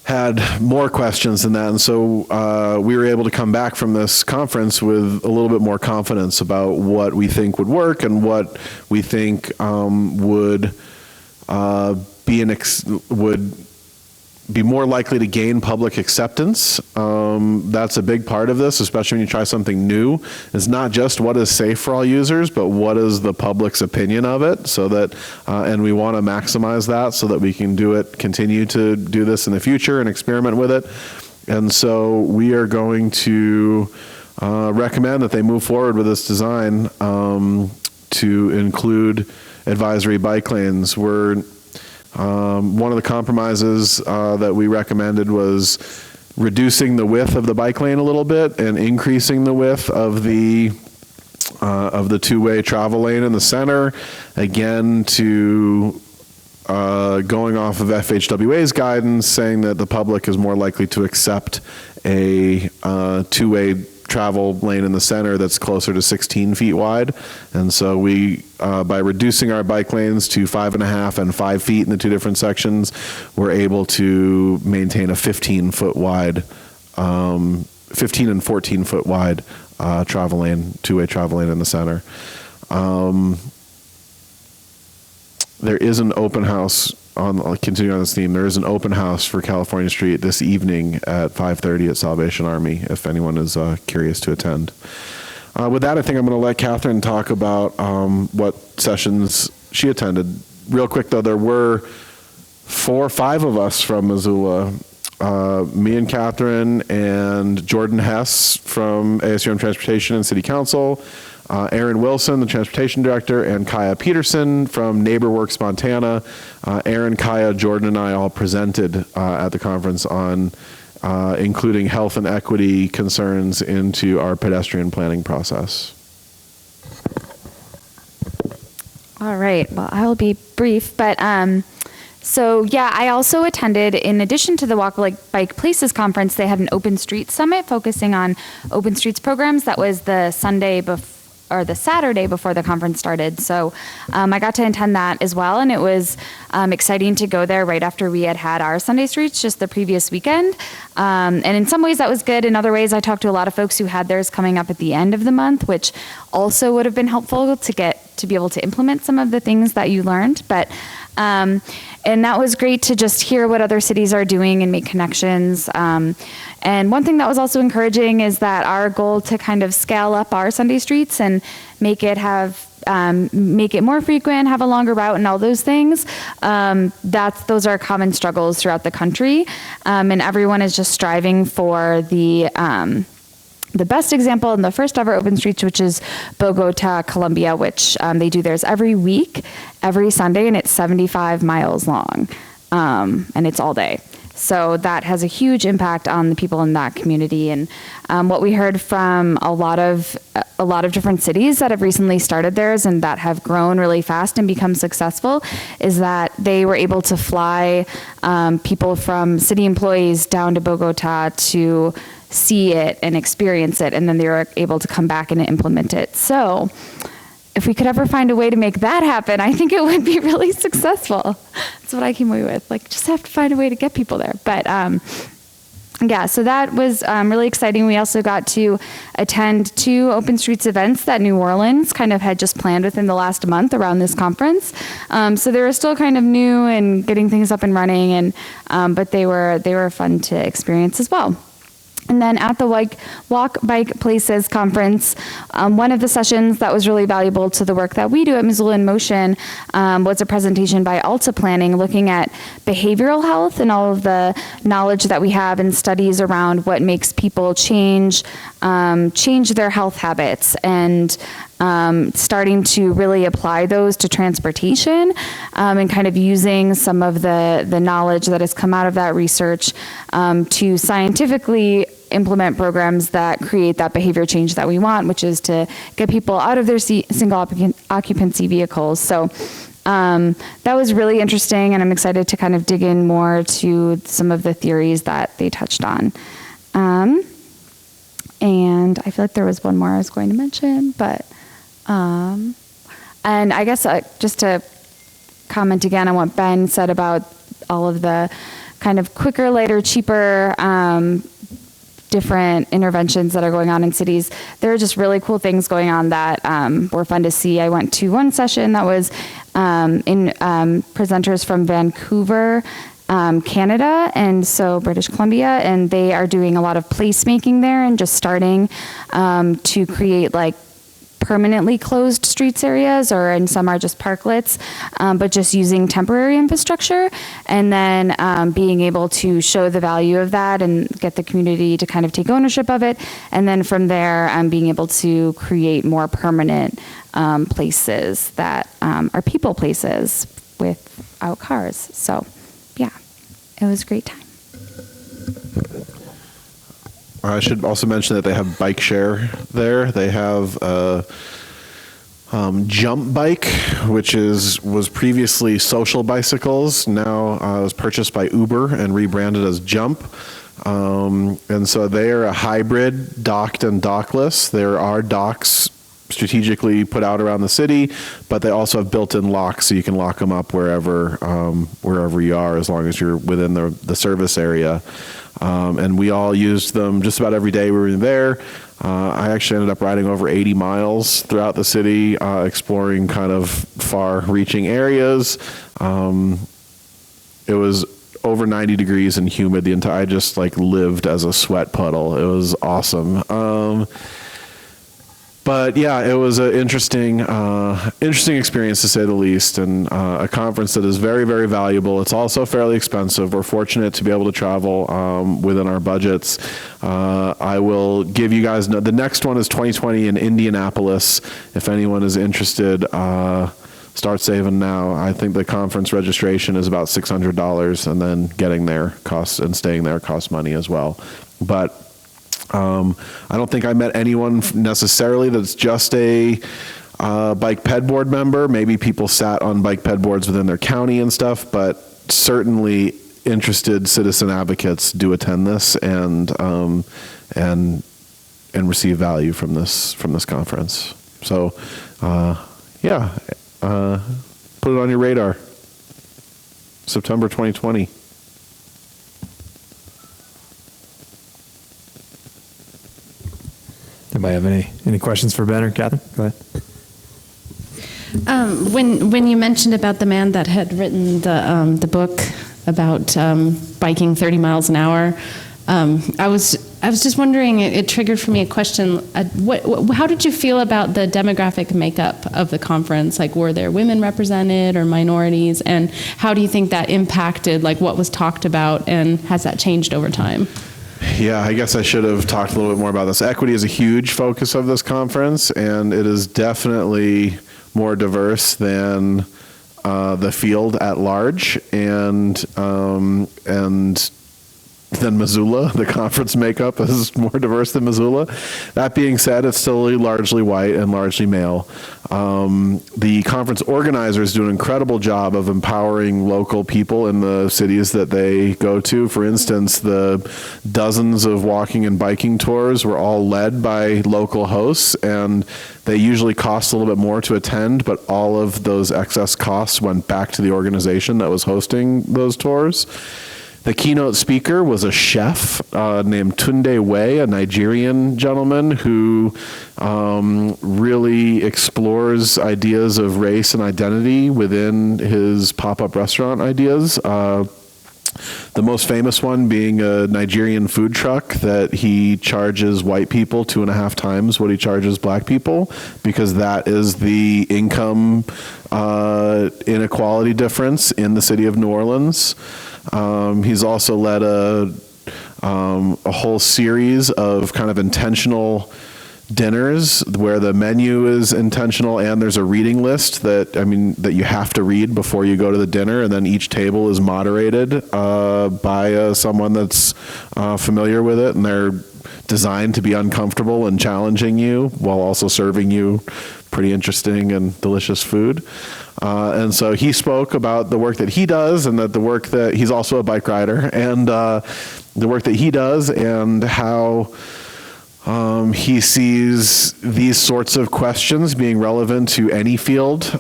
had more questions than that, and so we were able to come back from this conference with a little bit more confidence about what we think would work and what we think would be more likely to gain public acceptance. That's a big part of this, especially when you try something new. It's not just what is safe for all users, but what is the public's opinion of it, so that, and we want to maximize that so that we can continue to do this in the future and experiment with it. And so we are going to recommend that they move forward with this design to include advisory bike lanes. One of the compromises that we recommended was reducing the width of the bike lane a little bit and increasing the width of the two-way travel lane in the center, again, to going off of FHWA's guidance, saying that the public is more likely to accept a two-way travel lane in the center that's closer to 16 feet wide. And so we, by reducing our bike lanes to 5.5 and 5 feet in the two different sections, we're able to maintain a 15-foot wide, 15 and 14 foot wide travel lane, two-way travel lane in the center. There is an open house, continuing on this theme, there is an open house for California Street this evening at 5:30 at Salvation Army, if anyone is curious to attend. With that, I think I'm going to let Catherine talk about what sessions she attended. Real quick, though, there were 4 or 5 of us from Missoula. Me and Catherine and Jordan Hess from ASUM Transportation and City Council, Aaron Wilson, the Transportation Director, and Kaya Peterson from NeighborWorks Montana. Aaron, Kaya, Jordan, and I all presented at the conference on including health and equity concerns into our pedestrian planning process. All right. Well, I will be brief, but so yeah, I also attended, in addition to the Walk Bike Places conference, they had an Open Streets Summit focusing on open streets programs. That was the Saturday before the conference started. So I got to attend that as well, and it was exciting to go there right after we had our Sunday Streets just the previous weekend. And in some ways that was good. In other ways, I talked to a lot of folks who had theirs coming up at the end of the month, which also would have been helpful to be able to implement some of the things that you learned. But and that was great to just hear what other cities are doing and make connections. And one thing that was also encouraging is that our goal to kind of scale up our Sunday Streets and make it more frequent, have a longer route, and all those things. Those are common struggles throughout the country, and everyone is just striving for the best example in the first ever open streets, which is Bogota, Colombia, which they do theirs every week, every Sunday, and it's 75 miles long, and it's all day. So that has a huge impact on the people in that community. And what we heard from a lot of different cities that have recently started theirs and that have grown really fast and become successful is that they were able to fly people from city employees down to Bogota to see it and experience it, and then they were able to come back and implement it. So if we could ever find a way to make that happen, I think it would be really successful. That's what I came away with. Just have to find a way to get people there. But yeah, so that was really exciting. We also got to attend 2 Open Streets events that New Orleans kind of had just planned within the last month around this conference. So they were still kind of new and getting things up and running, and but they were fun to experience as well. And then at the Walk Bike Places conference, one of the sessions that was really valuable to the work that we do at Missoula in Motion was a presentation by Alta Planning looking at behavioral health and all of the knowledge that we have and studies around what makes people change their health habits, and starting to really apply those to transportation, and kind of using some of the knowledge that has come out of that research to scientifically implement programs that create that behavior change that we want, which is to get people out of their single occupancy vehicles. So that was really interesting, and I'm excited to kind of dig in more to some of the theories that they touched on. And I feel like there was one more I was going to mention, but and I guess just to comment again on what Ben said about all of the kind of quicker, lighter, cheaper different interventions that are going on in cities. There are just really cool things going on that were fun to see. I went to one session that was in presenters from Vancouver, Canada, and so British Columbia, and they are doing a lot of placemaking there and just starting to create permanently closed streets areas, and some are just parklets, but just using temporary infrastructure, and then being able to show the value of that and get the community to kind of take ownership of it, and then from there being able to create more permanent places that are people places without cars. So yeah, it was a great time. I should also mention that they have bike share there. They have Jump Bike, which was previously Social Bicycles, now was purchased by Uber and rebranded as Jump. And so they are a hybrid, docked and dockless. There are docks strategically put out around the city, but they also have built-in locks, so you can lock them up wherever you are, as long as you're within the service area. And we all used them just about every day we were there. I actually ended up riding over 80 miles throughout the city, exploring kind of far-reaching areas. It was over 90 degrees and humid the entire. I just like lived as a sweat puddle. It was awesome. But yeah, it was an interesting experience to say the least, and a conference that is very, very valuable. It's also fairly expensive. We're fortunate to be able to travel within our budgets. I will give you guys, the next one is 2020 in Indianapolis. If anyone is interested, start saving now. I think the conference registration is about $600, and then getting there costs, and staying there costs money as well. But I don't think I met anyone necessarily that's just a bike ped board member. Maybe people sat on bike ped boards within their county and stuff, but certainly interested citizen advocates do attend this and receive value from this conference. So yeah, put it on your radar. September 2020. Anybody have any questions for Ben or Catherine? Go ahead. When you mentioned about the man that had written the book about biking 30 miles an hour, I was just wondering. It triggered for me a question. How did you feel about the demographic makeup of the conference? Like, were there women represented or minorities? And how do you think that impacted like what was talked about? And has that changed over time? Yeah, I guess I should have talked a little bit more about this. Equity is a huge focus of this conference, and it is definitely more diverse than the field at large, and than Missoula. The conference makeup is more diverse than Missoula. That being said, it's still largely white and largely male. The conference organizers do an incredible job of empowering local people in the cities that they go to. For instance, the dozens of walking and biking tours were all led by local hosts, and they usually cost a little bit more to attend, but all of those excess costs went back to the organization that was hosting those tours. The keynote speaker was a chef named Tunde Wei, a Nigerian gentleman who really explores ideas of race and identity within his pop-up restaurant ideas. The most famous one being a Nigerian food truck that he charges white people 2.5 times what he charges black people, because that is the income inequality difference in the city of New Orleans. He's also led a whole series of kind of intentional dinners where the menu is intentional, and there's a reading list that you have to read before you go to the dinner, and then each table is moderated by someone that's familiar with it, and they're designed to be uncomfortable and challenging you while also serving you pretty interesting and delicious food. And so he spoke about the work that he does, and that the work that he's also a bike rider, and the work that he does, and how he sees these sorts of questions being relevant to any field.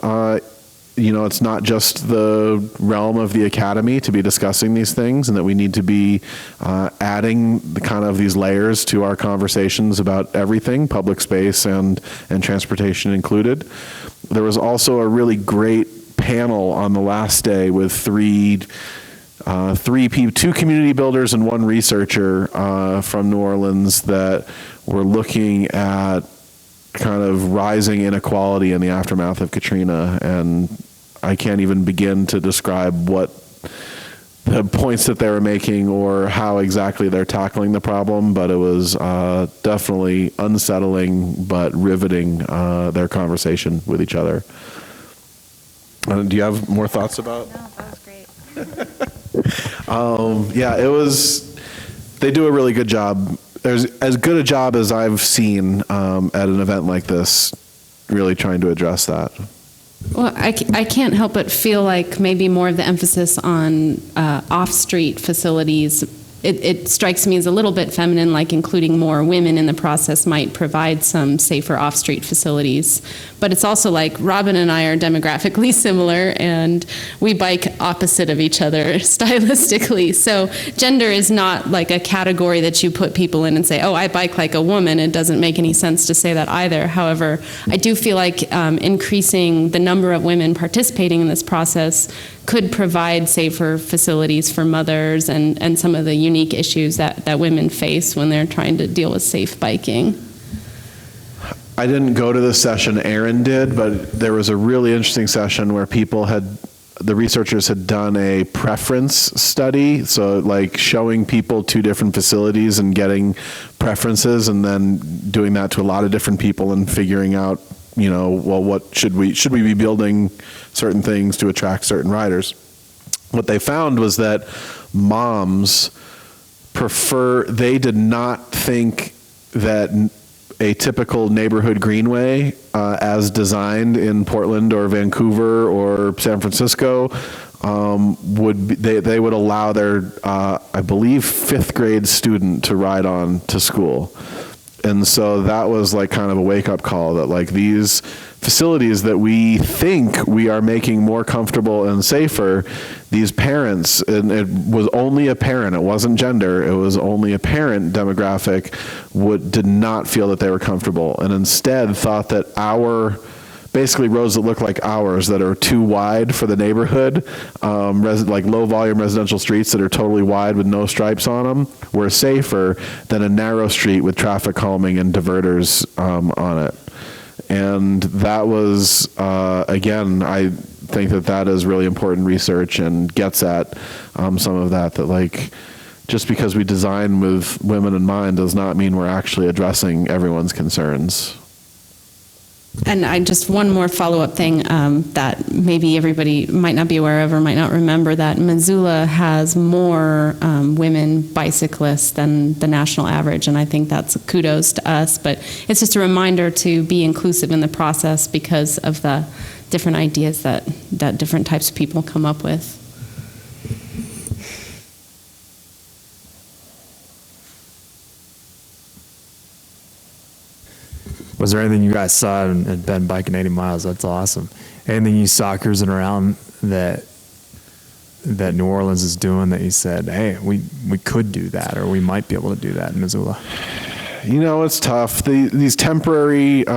It's not just the realm of the academy to be discussing these things, and that we need to be adding the kind of these layers to our conversations about everything, public space and transportation included. There was also a really great panel on the last day with three people, 2 community builders and 1 researcher from New Orleans, that were looking at kind of rising inequality in the aftermath of Katrina. And I can't even begin to describe what the points that they were making or how exactly they're tackling the problem, but it was definitely unsettling but riveting, their conversation with each other. Do you have more thoughts about? No, that was great. They do a really good job. There's as good a job as I've seen at an event like this really trying to address that. Well, I can't help but feel like maybe more of the emphasis on off-street facilities, it strikes me as a little bit feminine, like including more women in the process might provide some safer off-street facilities. But it's also like Robin and I are demographically similar, and we bike opposite of each other stylistically. So gender is not like a category that you put people in and say, oh, I bike like a woman. It doesn't make any sense to say that either. However, I do feel like increasing the number of women participating in this process could provide safer facilities for mothers and some of the unique issues that women face when they're trying to deal with safe biking. I didn't go to the session Aaron did, but there was a really interesting session where the researchers had done a preference study, so like showing people 2 different facilities and getting preferences, and then doing that to a lot of different people and figuring out, well, what should we be building certain things to attract certain riders. What they found was that moms they did not think that a typical neighborhood greenway as designed in Portland or Vancouver or San Francisco they would allow their I believe 5th grade student to ride on to school. And so that was like kind of a wake-up call that like these facilities that we think we are making more comfortable and safer, these parents, and it was only a parent, it wasn't gender, it was only a parent demographic, did not feel that they were comfortable, and instead thought that basically roads that look like ours that are too wide for the neighborhood, like low volume residential streets that are totally wide with no stripes on them, were safer than a narrow street with traffic calming and diverters on it. And that was, again, I think that is really important research and gets at some of that like, just because we design with women in mind does not mean we're actually addressing everyone's concerns. And one more follow-up thing that maybe everybody might not be aware of or might not remember, that Missoula has more women bicyclists than the national average, and I think that's kudos to us. But it's just a reminder to be inclusive in the process because of the different ideas that different types of people come up with. Was there anything you guys saw and had been biking 80 miles? That's awesome. Anything you saw cruising around that New Orleans is doing that you said, hey, we could do that, or we might be able to do that in Missoula? It's tough. These temporary wave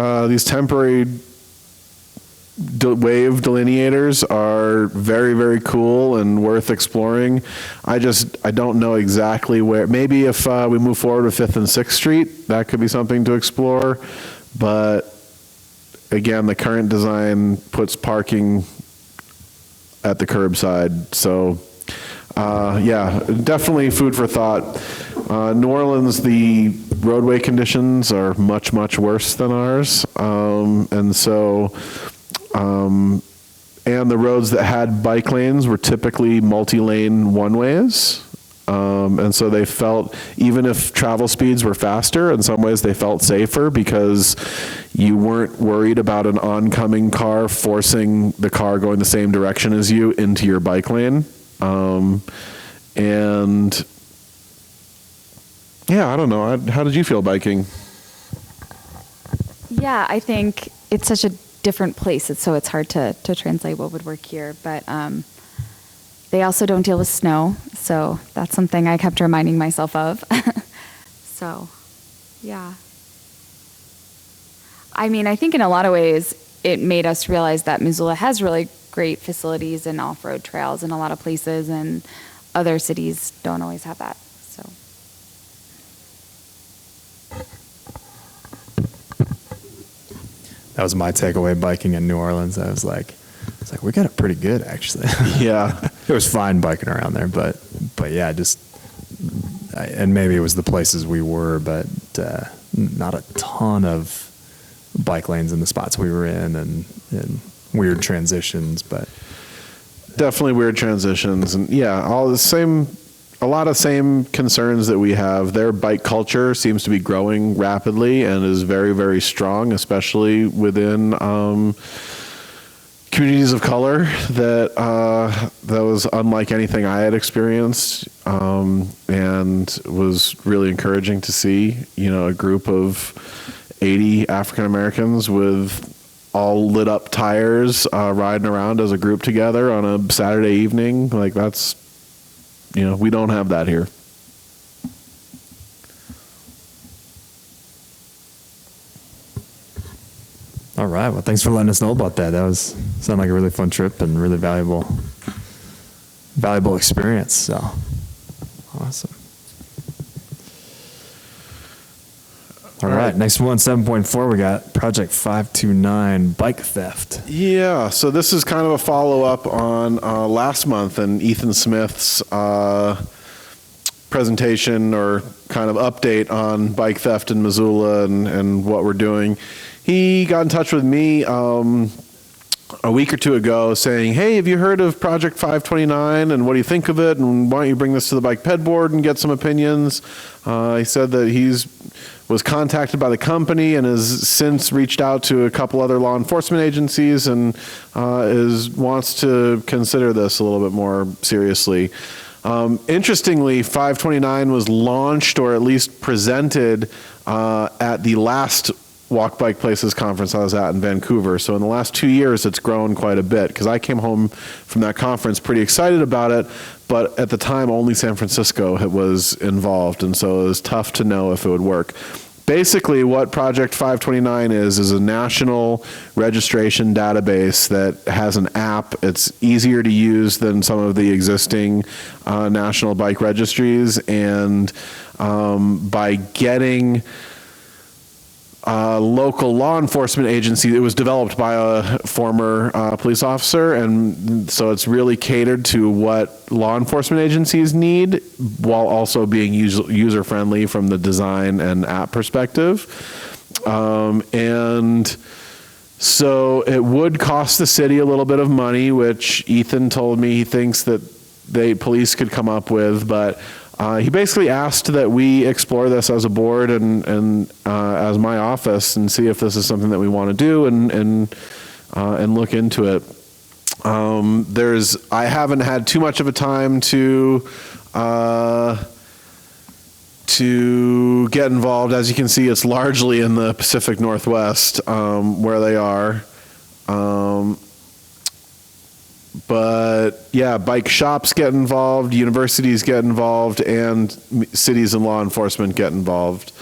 delineators are very, very cool and worth exploring. I don't know exactly where. Maybe if we move forward with 5th and 6th Street, that could be something to explore. But again, the current design puts parking at the curbside. So yeah, definitely food for thought. New Orleans, the roadway conditions are much, much worse than ours. And the roads that had bike lanes were typically multi-lane one-ways. And so they felt, even if travel speeds were faster, in some ways they felt safer because you weren't worried about an oncoming car forcing the car going the same direction as you into your bike lane. And yeah, I don't know. How did you feel biking? Yeah, I think it's such a different place, so it's hard to translate what would work here. But they also don't deal with snow, so that's something I kept reminding myself of. So, yeah. I mean, I think in a lot of ways it made us realize that Missoula has really great facilities and off-road trails in a lot of places, and other cities don't always have that. So. That was my takeaway biking in New Orleans. I was like, we got it pretty good, actually. Yeah. It was fine biking around there, but yeah, and maybe it was the places we were, but not a ton of bike lanes in the spots we were in, and weird transitions, but definitely weird transitions, and yeah, a a lot of same concerns that we have. Their bike culture seems to be growing rapidly and is very, very strong, especially within communities of color. That was unlike anything I had experienced, and was really encouraging to see. A group of 80 African Americans with all lit up tires riding around as a group together on a Saturday evening. Like, that's, we don't have that here. All right. Well, thanks for letting us know about that. That was sounded like a really fun trip and really valuable experience. So awesome. All right. Next one, 7.4. We got Project 529, bike theft. Yeah. So this is kind of a follow up on last month and Ethan Smith's presentation, or kind of update on bike theft in Missoula and what we're doing. He got in touch with me a week or two ago saying, hey, have you heard of Project 529 and what do you think of it? And why don't you bring this to the Bike Ped Board and get some opinions? He said that was contacted by the company and has since reached out to a couple other law enforcement agencies and wants to consider this a little bit more seriously. Interestingly, 529 was launched, or at least presented, at the last Walk Bike Places conference I was at in Vancouver. So in the last 2 years, it's grown quite a bit, because I came home from that conference pretty excited about it, but at the time only San Francisco was involved, and so it was tough to know if it would work. Basically, what Project 529 is a national registration database that has an app. It's easier to use than some of the existing national bike registries, and by getting local law enforcement agency. It was developed by a former police officer, and so it's really catered to what law enforcement agencies need, while also being user-friendly from the design and app perspective. And so it would cost the city a little bit of money, which Ethan told me he thinks that police could come up with, but he basically asked that we explore this as a board and as my office, and see if this is something that we want to do and look into it. I haven't had too much of a time to get involved. As you can see, it's largely in the Pacific Northwest where they are. But yeah, bike shops get involved, universities get involved, and cities and law enforcement get involved.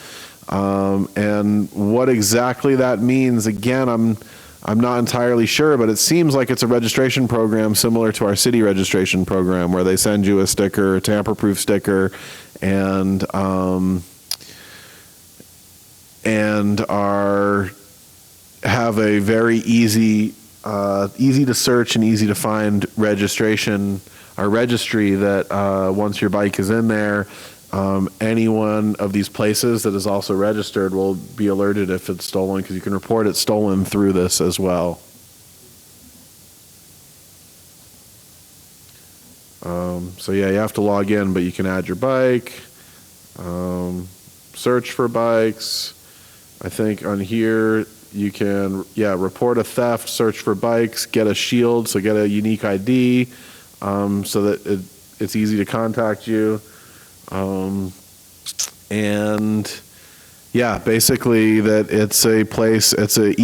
And what exactly that means, again, I'm not entirely sure, but it seems like it's a registration program similar to our city registration program, where they send you a sticker, a tamper-proof sticker, and have a very easy to search and easy to find registry that once your bike is in there, any one of these places that is also registered will be alerted if it's stolen, because you can report it stolen through this as well. So yeah, you have to log in, but you can add your bike, search for bikes. I think on here you can, report a theft, search for bikes, get a shield, so get a unique ID, so that it's easy to contact you. And yeah, basically that it's a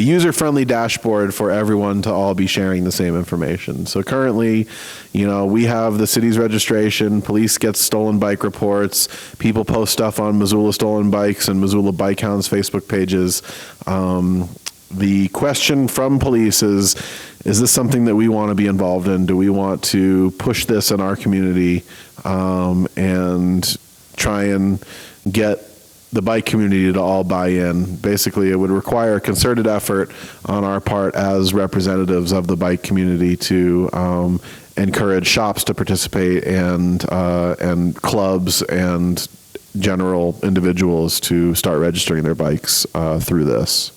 user-friendly dashboard for everyone to all be sharing the same information. So currently, we have the city's registration, police get stolen bike reports, people post stuff on Missoula Stolen Bikes and Missoula Bike Hounds Facebook pages. The question from police is this something that we want to be involved in? Do we want to push this in our community and try and get the bike community to all buy in? Basically, it would require a concerted effort on our part as representatives of the bike community to encourage shops to participate, and clubs and general individuals to start registering their bikes through this.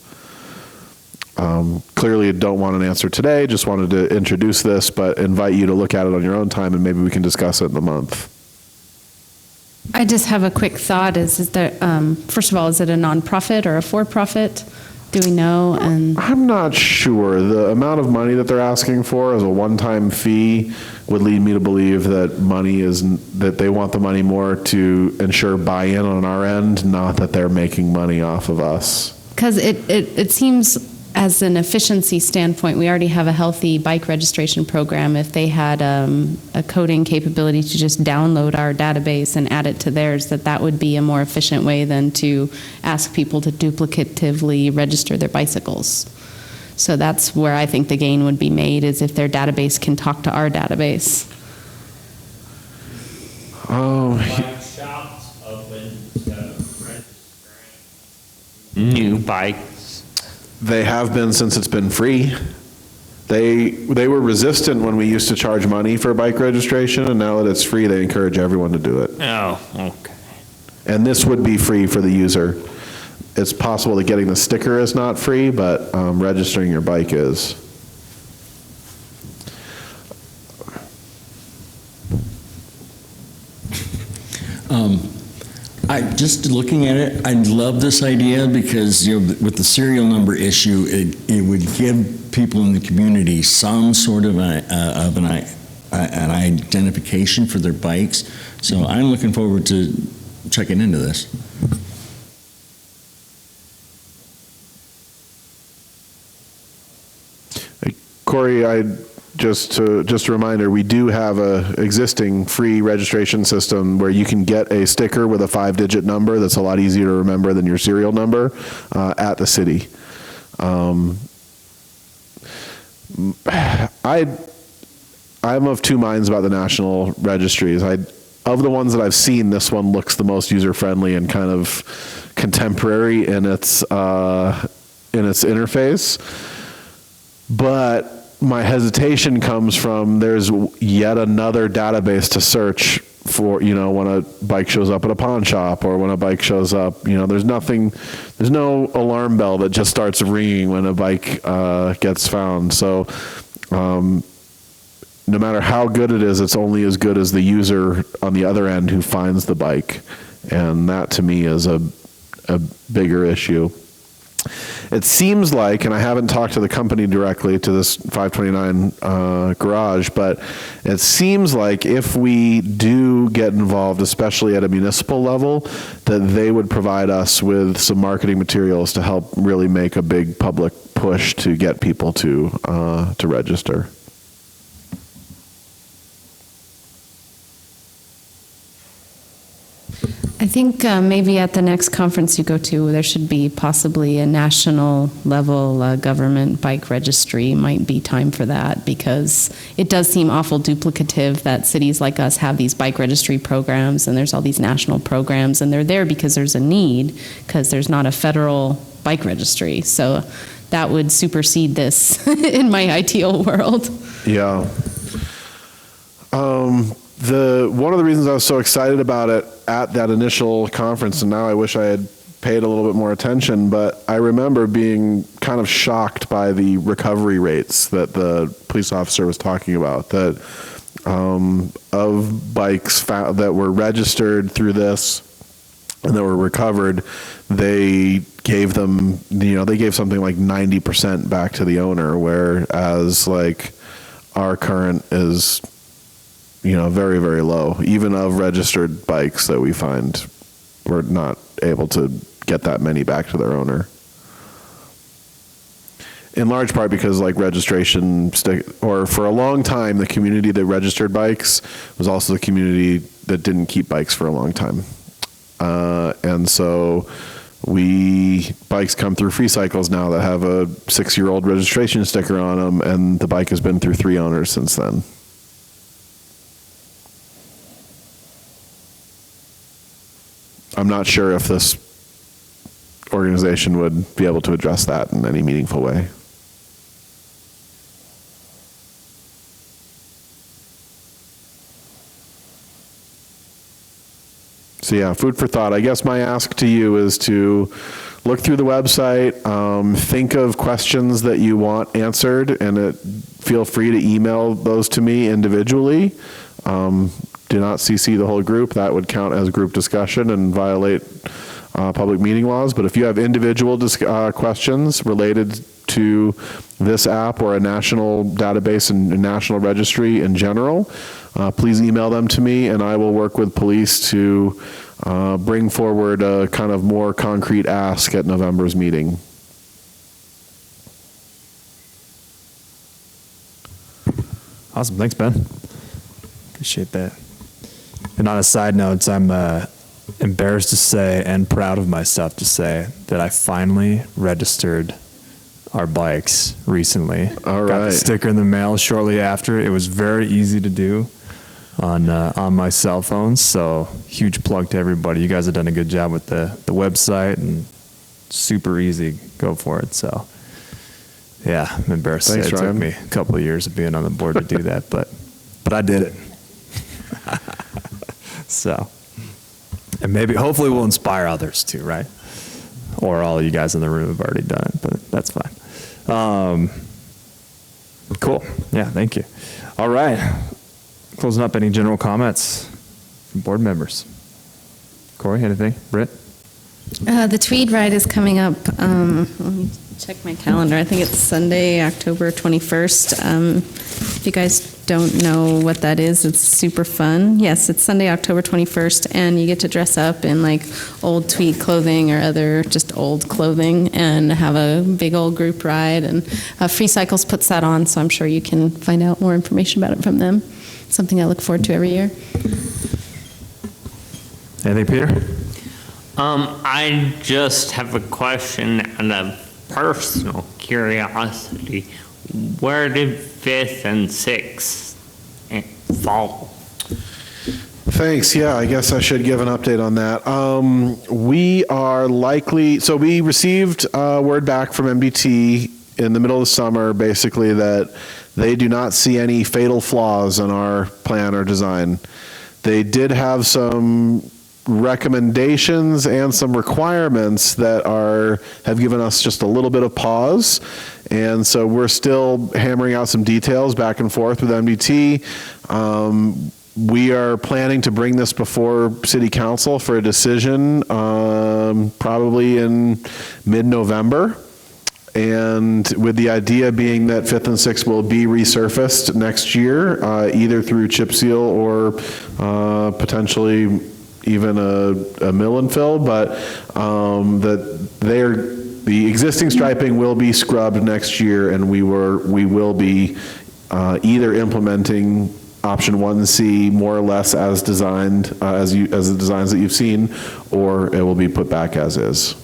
Clearly, don't want an answer today, just wanted to introduce this, but invite you to look at it on your own time, and maybe we can discuss it in a month. I just have a quick thought. Is there, first of all, is it a nonprofit or a for-profit? Do we know? And I'm not sure. The amount of money that they're asking for as a one-time fee would lead me to believe that that they want the money more to ensure buy-in on our end, not that they're making money off of us. because it seems, as an efficiency standpoint, we already have a healthy bike registration program. If they had a coding capability to just download our database and add it to theirs, that would be a more efficient way than to ask people to duplicatively register their bicycles. So that's where I think the gain would be made, is if their database can talk to our database. Bike shops open to registering new bikes. They have been since it's been free. They were resistant when we used to charge money for bike registration, and now that it's free, they encourage everyone to do it. Oh, okay. And this would be free for the user. It's possible that getting the sticker is not free, but registering your bike is. Just looking at it, I love this idea because, with the serial number issue, it would give people in the community some sort of an identification for their bikes. So I'm looking forward to checking into this. Corey, just a reminder, we do have a existing free registration system where you can get a sticker with a 5-digit number that's a lot easier to remember than your serial number at the city. I'm of two minds about the national registries. Of the ones that I've seen, this one looks the most user-friendly and kind of contemporary in its interface. But my hesitation comes from there's yet another database to search for, when a bike shows up at a pawn shop or when a bike shows up, there's no alarm bell that just starts ringing when a bike gets found. So no matter how good it is, it's only as good as the user on the other end who finds the bike. And that to me is a bigger issue. It seems like, and I haven't talked to the company directly, to this 529 garage, but it seems like if we do get involved, especially at a municipal level, that they would provide us with some marketing materials to help really make a big public push to get people to register. I think maybe at the next conference you go to, there should be possibly a national level government bike registry. Might be time for that, because it does seem awful duplicative that cities like us have these bike registry programs and there's all these national programs, and they're there because there's a need, because there's not a federal bike registry. So that would supersede this in my ideal world. Yeah. One of the reasons I was so excited about it at that initial conference, and now I wish I had paid a little bit more attention, but I remember being kind of shocked by the recovery rates that the police officer was talking about, that of bikes that were registered through this and that were recovered, they gave them, they gave something like 90% back to the owner, whereas like our current is very, very low. Even of registered bikes that we find, we're not able to get that many back to their owner. In large part because registration, or for a long time, the community that registered bikes was also the community that didn't keep bikes for a long time. And so bikes come through free cycles now that have a 6-year-old registration sticker on them, and the bike has been through 3 owners since then. I'm not sure if this organization would be able to address that in any meaningful way. So yeah, food for thought. I guess my ask to you is to look through the website, think of questions that you want answered, and feel free to email those to me individually. do not CC the whole group. That would count as group discussion and violate public meeting laws. But if you have individual questions related to this app or a national database and national registry in general, please email them to me, and I will work with police to bring forward a kind of more concrete ask at November's meeting. Awesome. Thanks, Ben. Appreciate that. And on a side note, I'm embarrassed to say and proud of myself to say that I finally registered our bikes recently. All Got the right. sticker in the mail shortly after. It was very easy to do on my cell phone. So huge plug to everybody. You guys have done a good job with the website, and super easy. Go for it. So yeah, I'm embarrassed Thanks, to say it Ryan. took me a couple of years of being on the board to do that, but I did it. So, and maybe, hopefully we'll inspire others too, right? Or all of you guys in the room have already done it, but that's fine. Cool. Yeah, thank you. All right. Closing up, any general comments from board members? Corey, anything? Britt? The Tweed Ride is coming up. Let me check my calendar. I think it's Sunday, October 21st. If you guys don't know what that is, it's super fun. Yes, it's Sunday, October 21st, and you get to dress up in like old tweed clothing or other just old clothing and have a big old group ride. And Free Cycles puts that on, so I'm sure you can find out more information about it from them. Something I look forward to every year. Anything, Peter? I just have a question and a personal curiosity. Where did 5th and 6th fall? Thanks. Yeah, I guess I should give an update on that. We are likely, so we received word back from MDT in the middle of the summer, basically, that they do not see any fatal flaws in our plan or design. They did have some recommendations and some requirements that have given us just a little bit of pause, and so we're still hammering out some details back and forth with MDT. We are planning to bring this before City Council for a decision probably in mid-November, and with the idea being that 5th and 6th will be resurfaced next year, either through chip seal or potentially even a mill and fill, but the existing striping will be scrubbed next year, and we will be either implementing option 1C more or less as designed, as the designs that you've seen, or it will be put back as is.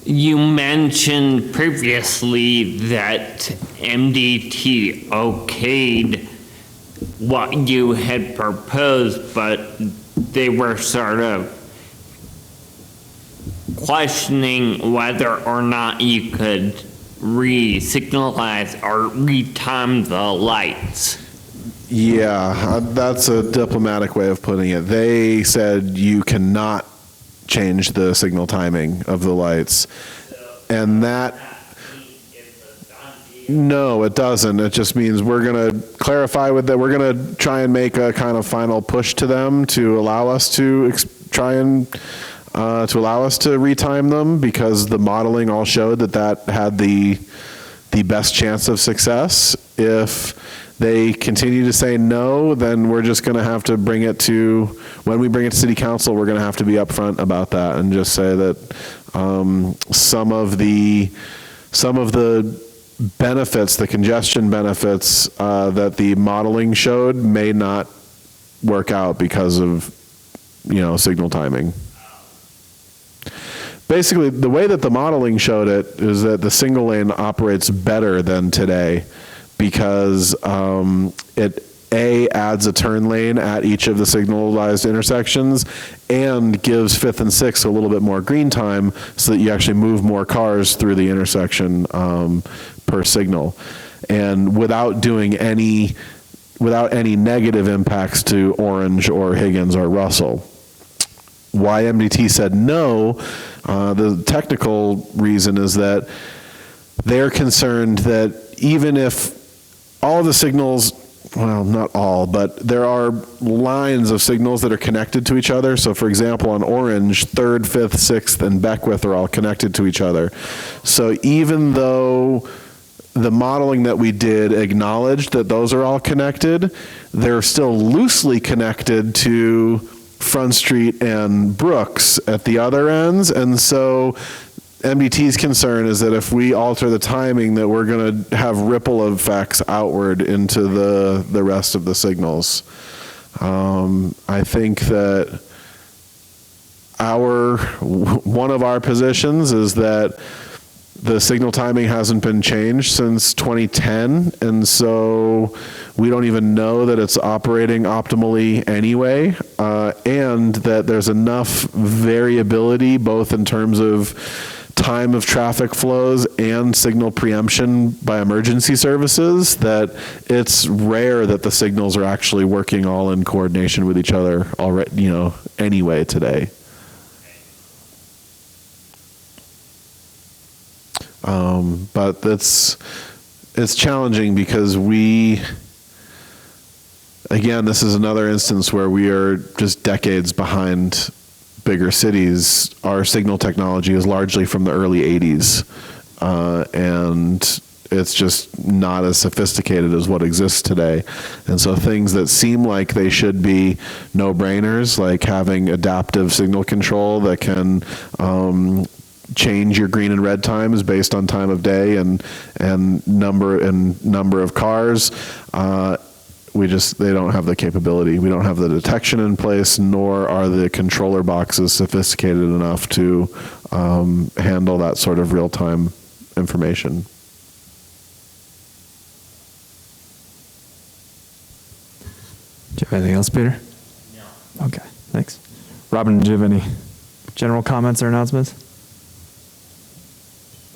You mentioned previously that MDT okayed what you had proposed, but they were sort of questioning whether or not you could re-signalize or retime the lights. Yeah, that's a diplomatic way of putting it. They said you cannot change the signal timing of the lights, and that... No, it doesn't. It just means we're going to clarify with that. We're going to try and make a kind of final push to them to allow us to retime them, because the modeling all showed that had the best chance of success. If they continue to say no, then we're just going to have to bring it to, when we bring it to City Council, we're going to have to be upfront about that and just say that some of the benefits, the congestion benefits that the modeling showed may not work out because of, signal timing. Basically, the way that the modeling showed it is that the single lane operates better than today, because it adds a turn lane at each of the signalized intersections and gives 5th and 6th a little bit more green time, so that you actually move more cars through the intersection per signal, and without any negative impacts to Orange or Higgins or Russell. Why MDT said no, the technical reason is that they're concerned that even if all of the signals well, not all, but there are lines of signals that are connected to each other. So for example, on Orange, 3rd, 5th, 6th, and Beckwith are all connected to each other. So even though the modeling that we did acknowledged that those are all connected, they're still loosely connected to Front Street and Brooks at the other ends. And so MDT's concern is that if we alter the timing, that we're going to have ripple effects outward into the rest of the signals. I think that one of our positions is that the signal timing hasn't been changed since 2010, and so we don't even know that it's operating optimally anyway, and that there's enough variability both in terms of time of traffic flows and signal preemption by emergency services that it's rare that the signals are actually working all in coordination with each other already, anyway today. But it's challenging because again, this is another instance where we are just decades behind bigger cities. Our signal technology is largely from the early 80s, and it's just not as sophisticated as what exists today. And so things that seem like they should be no-brainers, like having adaptive signal control that can change your green and red times based on time of day and number of cars, they don't have the capability. We don't have the detection in place, nor are the controller boxes sophisticated enough to handle that sort of real-time information. Do you have anything else, Peter? No. Okay, thanks. Robin, do you have any general comments or announcements?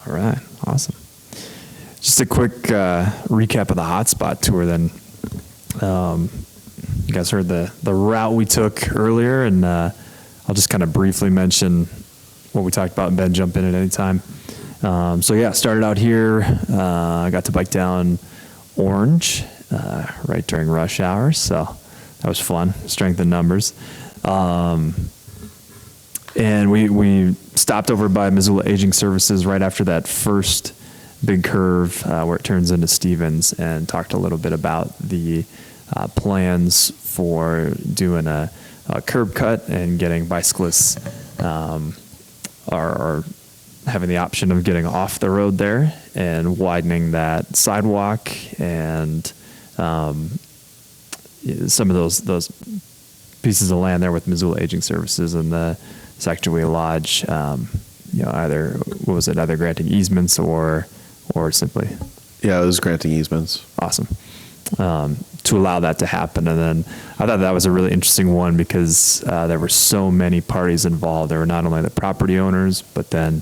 All right, awesome. Just a quick recap of the hotspot tour then. You guys heard the route we took earlier, and I'll just kind of briefly mention what we talked about, and Ben, jump in at any time. Started out here. I got to bike down Orange right during rush hour, so that was fun. Strength in numbers. And we stopped over by Missoula Aging Services right after that first big curve where it turns into Stevens, and talked a little bit about the plans for doing a curb cut and getting bicyclists or having the option of getting off the road there and widening that sidewalk, and some of those pieces of land there with Missoula Aging Services and the Secretary Lodge, either granting easements or simply. Yeah, it was granting easements. Awesome. To allow that to happen. And then I thought that was a really interesting one because there were so many parties involved. There were not only the property owners, but then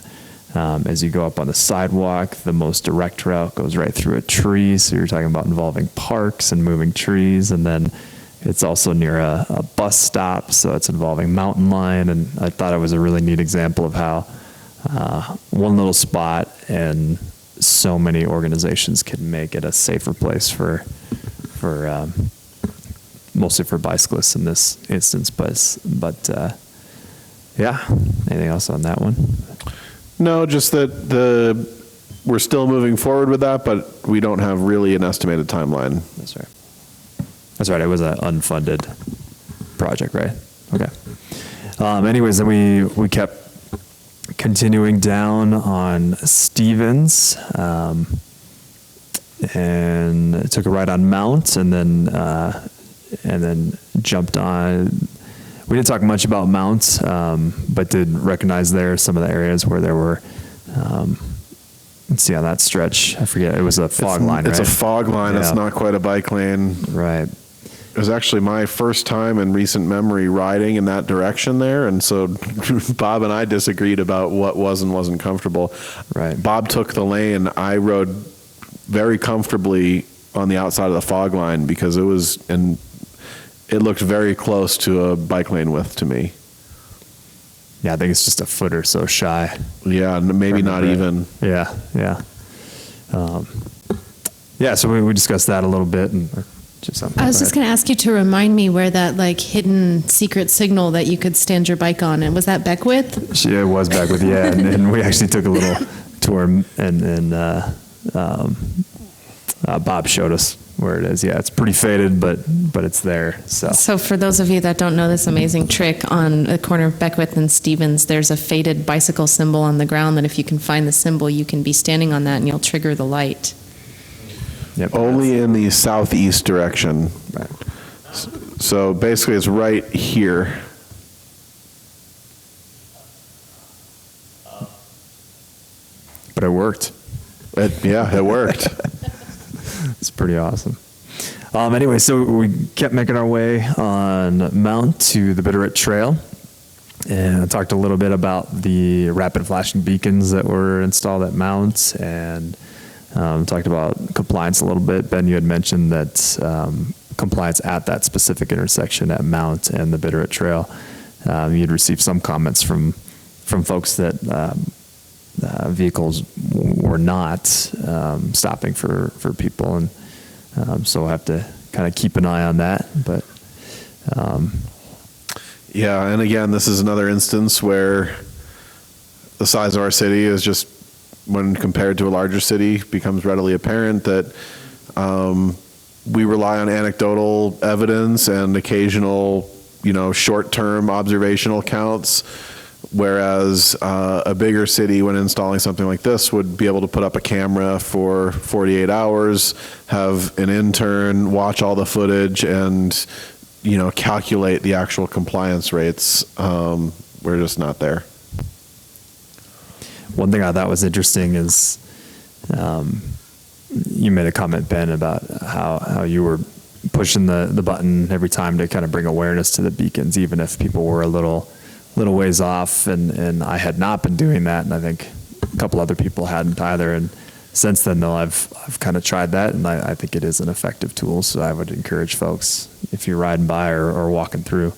as you go up on the sidewalk, the most direct route goes right through a tree. So you're talking about involving parks and moving trees. And then it's also near a bus stop, so it's involving Mountain Line. And I thought it was a really neat example of how one little spot and so many organizations can make it a safer place for mostly for bicyclists in this instance. But anything else on that one? No, just that we're still moving forward with that, but we don't have really an estimated timeline. That's right. That's right. It was an unfunded project, right? Okay. Anyways, then we kept continuing down on Stevens, and took a ride on Mount, and then jumped on. We didn't talk much about Mount, but did recognize there some of the areas where there were. Let's see on that stretch. I forget. It was a fog line. It's right? a fog line. Yeah. It's not quite a bike lane. Right. It was actually my first time in recent memory riding in that direction there, and so Bob and I disagreed about what was and wasn't comfortable. Right. Bob took the lane. I rode very comfortably on the outside of the fog line because it looked very close to a bike lane width to me. Yeah, I think it's just a foot or so shy. Yeah, maybe not even. Yeah. So we discussed that a little bit, and Just something. I was just going to ask you to remind me where that like hidden secret signal that you could stand your bike on, and was that Beckwith? It was Beckwith, yeah, and we actually took a little tour, and Bob showed us where it is. Yeah, it's pretty faded, but it's there. So for those of you that don't know this amazing trick, on the corner of Beckwith and Stevens, there's a faded bicycle symbol on the ground that if you can find the symbol, you can be standing on that and you'll trigger the light. Yep, Only in the southeast direction. Right. So basically it's right here. But it worked. It worked. It's pretty awesome. Anyway, so we kept making our way on Mount to the Bitterroot Trail, and I talked a little bit about the rapid flashing beacons that were installed at Mount, and talked about compliance a little bit. Ben, you had mentioned that compliance at that specific intersection at Mount and the Bitterroot Trail, you'd received some comments from folks that vehicles were not stopping for people, and so we'll have to kind of keep an eye on that. But yeah, and again, this is another instance where the size of our city is just, when compared to a larger city, becomes readily apparent that we rely on anecdotal evidence and occasional, short-term observational counts. Whereas a bigger city, when installing something like this, would be able to put up a camera for 48 hours, have an intern watch all the footage, and calculate the actual compliance rates. We're just not there. one thing I thought was interesting is you made a comment, Ben, about how you were pushing the button every time to kind of bring awareness to the beacons, even if people were a little ways off, and I had not been doing that, and I think a couple other people hadn't either. And since then, though, I've kind of tried that, and I think it is an effective tool. So I would encourage folks, if you're riding by or walking through,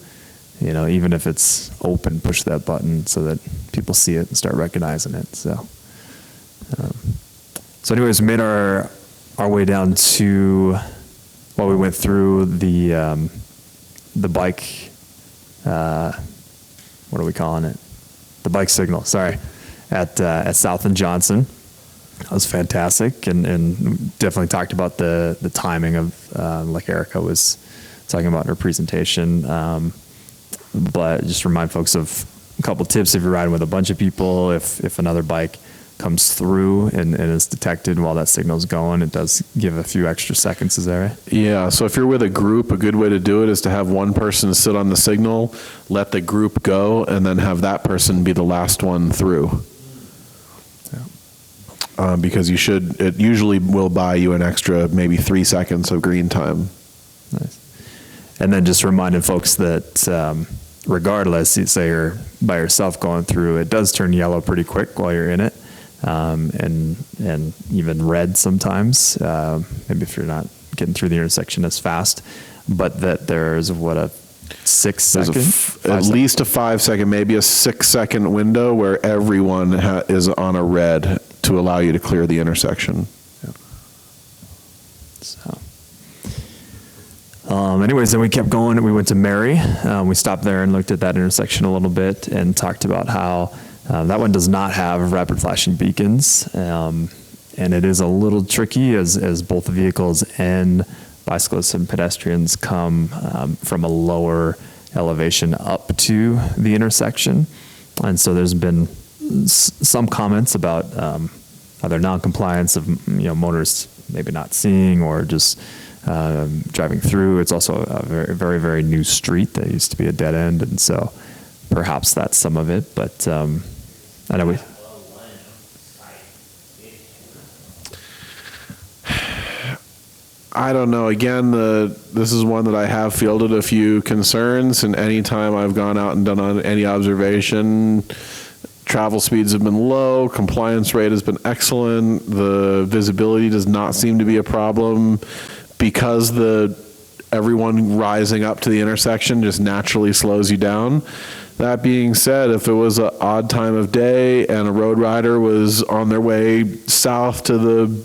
even if it's open, push that button so that people see it and start recognizing it. So anyways, we made our way down to, we went through the bike. What are we calling it? The bike signal, sorry, at South and Johnson. That was fantastic, and definitely talked about the timing of, like Erica was talking about in her presentation. But just remind folks of a couple tips if you're riding with a bunch of people. If another bike comes through and is detected while that signal's going, it does give a few extra seconds. Is that right? Yeah. So if you're with a group, a good way to do it is to have one person sit on the signal, let the group go, and then have that person be the last one through. Because it usually will buy you an extra maybe 3 seconds of green time. Nice. And then just reminding folks that regardless, you say you're by yourself going through, it does turn yellow pretty quick while you're in it, and even red sometimes, maybe if you're not getting through the intersection as fast, but that there's a 6 second? At least a 5 second, maybe a 6 second window where everyone is on a red to allow you to clear the intersection. Yep. So, anyways, then we kept going and we went to Mary. We stopped there and looked at that intersection a little bit and talked about how that one does not have rapid flashing beacons. And it is a little tricky as both vehicles and bicyclists and pedestrians come from a lower elevation up to the intersection. And so there's been some comments about either non-compliance of motorists maybe not seeing or just driving through. It's also a very, very, very new street that used to be a dead end, and so perhaps that's some of it. But I know I don't know. Again, this is one that I have fielded a few concerns, and anytime I've gone out and done any observation, travel speeds have been low, compliance rate has been excellent, the visibility does not seem to be a problem because everyone rising up to the intersection just naturally slows you down. That being said, if it was an odd time of day and a road rider was on their way south to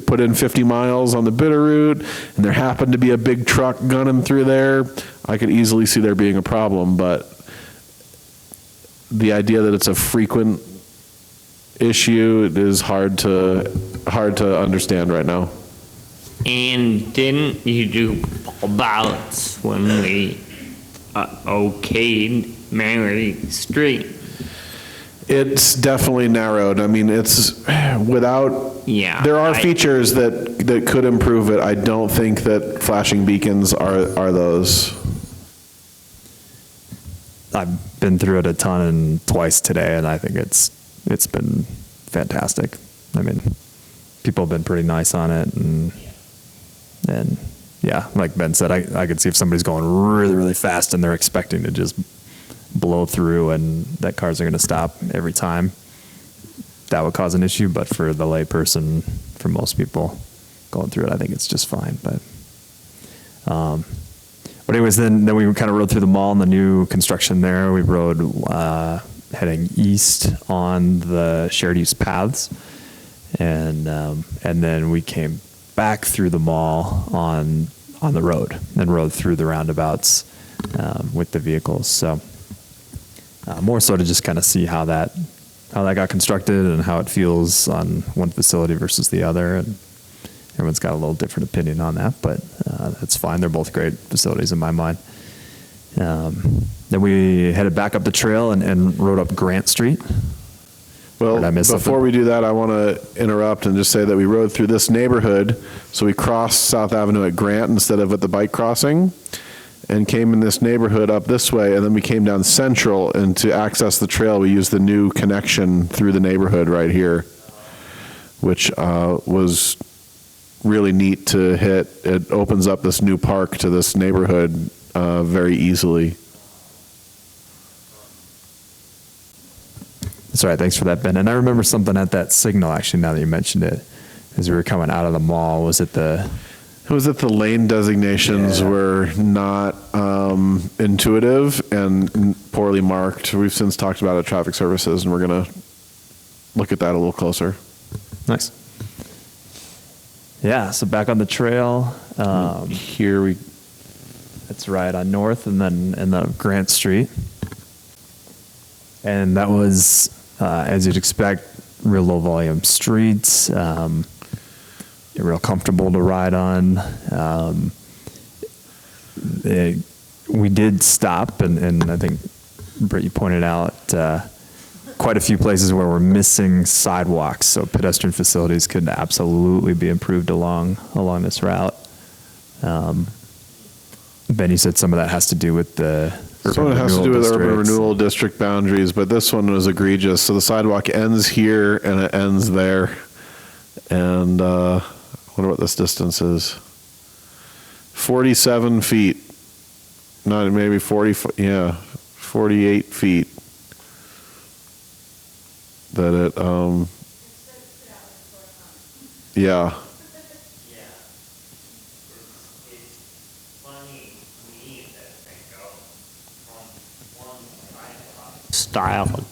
put in 50 miles on the Bitterroot, and there happened to be a big truck gunning through there, I could easily see there being a problem. But the idea that it's a frequent issue is hard to understand right now. And didn't you do bouts when we okayed Mary Street? It's definitely narrowed. I mean, it's without. Yeah. There are features that could improve it. I don't think that flashing beacons are those. I've been through it a ton and twice today, and I think it's been fantastic. I mean, people have been pretty nice on it, and yeah, like Ben said, I could see if somebody's going really, really fast and they're expecting to just blow through and that cars are going to stop every time, that would cause an issue. But for the lay person, for most people going through it, I think it's just fine. But anyways, then we kind of rode through the mall and the new construction there. We rode heading east on the shared use paths, and then we came back through the mall on the road and rode through the roundabouts with the vehicles. So more so to just kind of see how that got constructed and how it feels on one facility versus the other. And everyone's got a little different opinion on that, but that's fine. They're both great facilities in my mind. Then we headed back up the trail and rode up Grant Street. Well, before we do that, I want to interrupt and just say that we rode through this neighborhood. So we crossed South Avenue at Grant instead of at the bike crossing, and came in this neighborhood up this way, and then we came down Central, and to access the trail, we used the new connection through the neighborhood right here, which was really neat to hit. It opens up this new park to this neighborhood very easily. That's right. Thanks for that, Ben. And I remember something at that signal, actually, now that you mentioned it, as we were coming out of the mall. Was it the lane designations were not intuitive and poorly marked. We've since talked about it at Traffic Services, and we're going to look at that a little closer. Nice. Yeah, so back on the trail. That's right, on North and then in the Grant Street. And that was, as you'd expect, real low volume streets, real comfortable to ride on. We did stop, and I think, Britt, you pointed out quite a few places where we're missing sidewalks, so pedestrian facilities could absolutely be improved along this route. Ben, you said some of that has to do with the Some of it has to do with urban renewal district boundaries, but this one was egregious. So the sidewalk ends here and it ends there. And I wonder what this distance is. 47 feet. Not maybe 48 feet. That it, yeah. Style.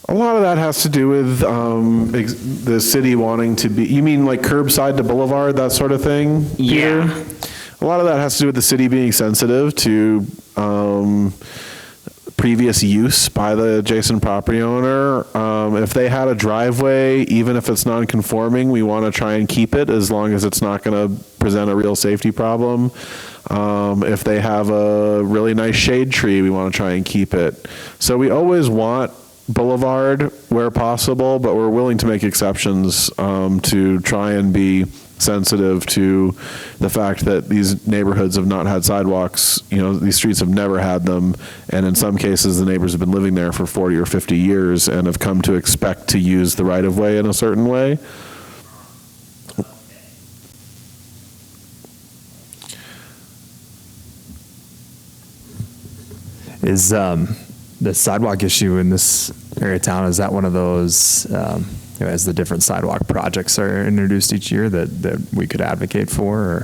A lot of that has to do with the city wanting to be, you mean like curbside to boulevard, that sort of thing, Peter? Yeah. A lot of that has to do with the city being sensitive to previous use by the adjacent property owner. If they had a driveway, even if it's non-conforming, we want to try and keep it as long as it's not going to present a real safety problem. If they have a really nice shade tree, we want to try and keep it. So we always want boulevard where possible, but we're willing to make exceptions to try and be sensitive to the fact that these neighborhoods have not had sidewalks. You know, these streets have never had them, and in some cases the neighbors have been living there for 40 or 50 years and have come to expect to use the right-of-way in a certain way. Is the sidewalk issue in this area of town, is that one of those, as the different sidewalk projects are introduced each year, that we could advocate for? Or?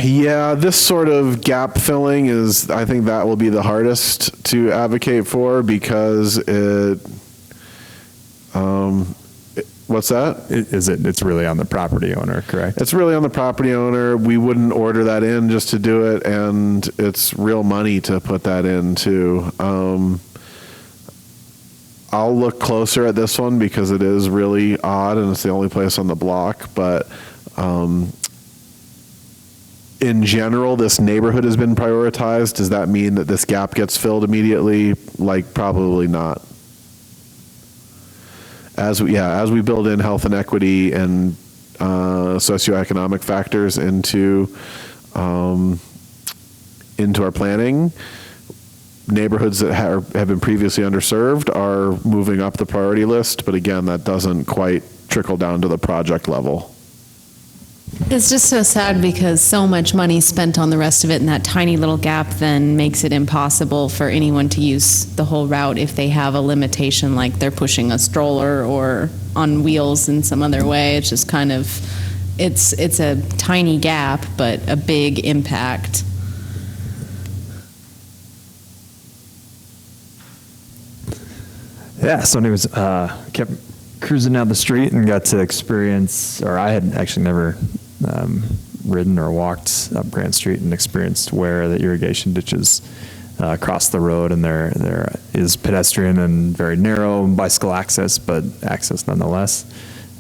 Yeah, this sort of gap filling is, I think that will be the hardest to advocate for because what's that? It's really on the property owner, correct? It's really on the property owner. We wouldn't order that in just to do it, and it's real money to put that in too. I'll look closer at this one because it is really odd and it's the only place on the block, but in general, this neighborhood has been prioritized. Does that mean that this gap gets filled immediately? Like, probably not. As we build in health and equity and socioeconomic factors into our planning, neighborhoods that have been previously underserved are moving up the priority list. But again, that doesn't quite trickle down to the project level. It's just so sad because so much money spent on the rest of it, and that tiny little gap then makes it impossible for anyone to use the whole route if they have a limitation, like they're pushing a stroller or on wheels in some other way. It's just kind of, it's a tiny gap, but a big impact. Yeah, so anyways, kept cruising down the street and got to experience, or I had actually never ridden or walked up Grant Street and experienced where the irrigation ditches cross the road, and there is pedestrian and very narrow bicycle access, but access nonetheless.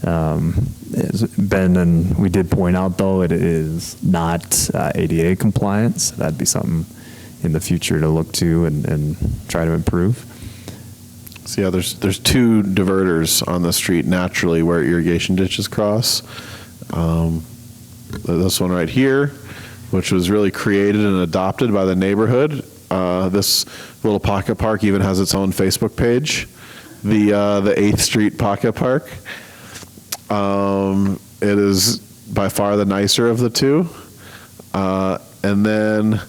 Ben and we did point out, though, it is not ADA compliant, so that'd be something in the future to look to and try to improve. So yeah, there's two diverters on the street naturally where irrigation ditches cross. This one right here, which was really created and adopted by the neighborhood. This little pocket park even has its own Facebook page, the 8th Street Pocket Park. It is by far the nicer of the two. And then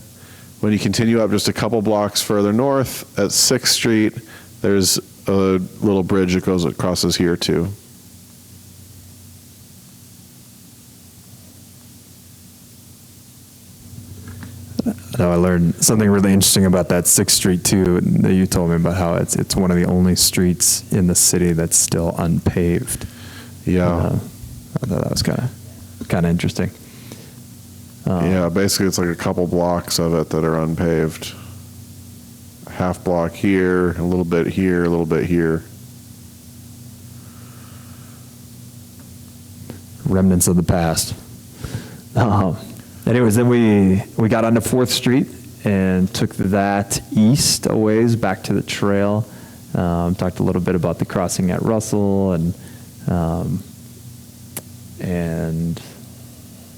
when you continue up just a couple blocks further north at 6th Street, there's a little bridge that goes crosses here too. I learned something really interesting about that 6th Street too, that you told me about how it's one of the only streets in the city that's still unpaved. Yeah. I thought that was kind of interesting. Yeah, basically it's like a couple blocks of it that are unpaved. Half block here, a little bit here, a little bit here. Remnants of the past. Anyways, then we got onto 4th Street and took that east a ways back to the trail. Talked a little bit about the crossing at Russell and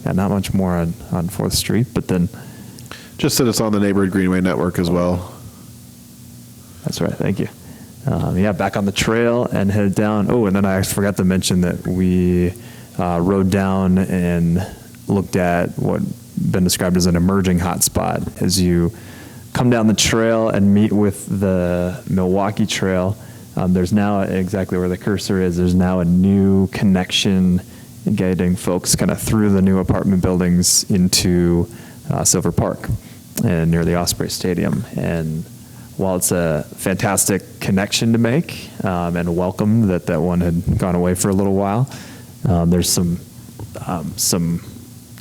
yeah, not much more on 4th Street, but then just that it's on the Neighborhood Greenway Network as well. That's right, thank you. Yeah, back on the trail and headed down. Oh, and then I forgot to mention that we rode down and looked at what been described as an emerging hotspot. As you come down the trail and meet with the Milwaukee Trail, there's now, exactly where the cursor is, there's now a new connection guiding folks kind of through the new apartment buildings into Silver Park and near the Osprey Stadium. And while it's a fantastic connection to make and welcome that one had gone away for a little while, there's some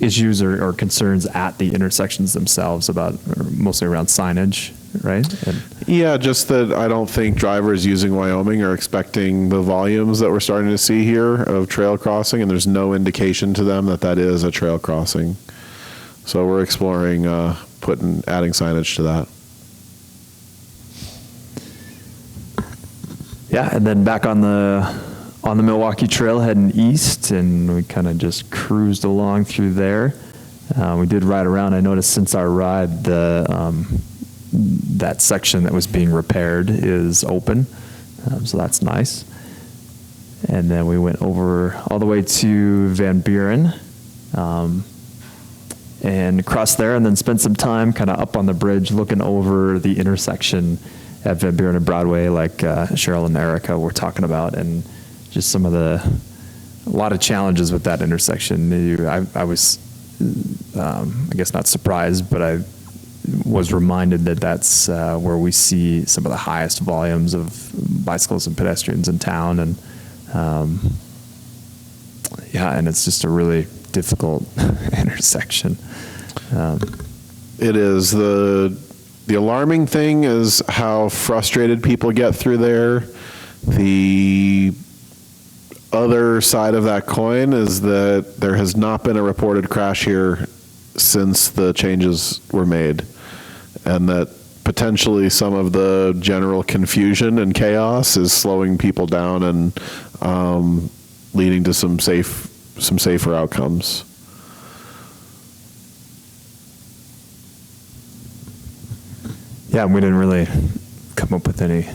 issues or concerns at the intersections themselves about, mostly around signage, right? Yeah, just that I don't think drivers using Wyoming are expecting the volumes that we're starting to see here of trail crossing, and there's no indication to them that is a trail crossing. So we're exploring adding signage to that. Yeah, and then back on the Milwaukee Trail heading east, and we kind of just cruised along through there. We did ride around. I noticed since our ride, that section that was being repaired is open, so that's nice. And then we went over all the way to Van Buren, and crossed there, and then spent some time kind of up on the bridge looking over the intersection at Van Buren and Broadway, like Cheryl and Erica were talking about, and just a lot of challenges with that intersection. I was I guess not surprised, but I was reminded that that's where we see some of the highest volumes of bicycles and pedestrians in town, and and it's just a really difficult intersection. It is. The alarming thing is how frustrated people get through there. The other side of that coin is that there has not been a reported crash here since the changes were made, and that potentially some of the general confusion and chaos is slowing people down and leading to some safer outcomes. Yeah, we didn't really come up with any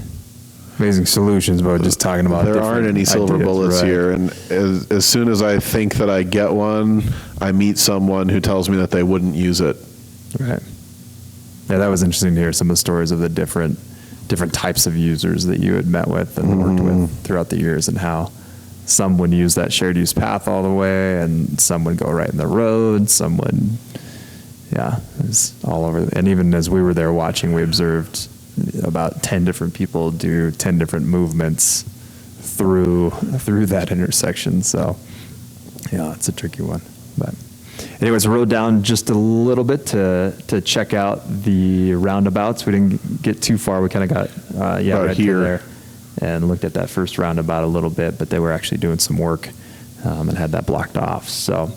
amazing solutions, but just talking about there aren't any silver ideas, bullets right. here, and as soon as I think that I get one, I meet someone who tells me that they wouldn't use it. Right. Yeah, that was interesting to hear some of the stories of the different types of users that you had met with and worked with throughout the years, and how some would use that shared use path all the way, and some would go right in the road, some would, it was all over. And even as we were there watching, we observed about 10 different people do 10 different movements through that intersection. So, it's a tricky one. But anyways, I rode down just a little bit to check out the roundabouts. We didn't get too far. We kind of got right here to there and looked at that first roundabout a little bit, but they were actually doing some work and had that blocked off. So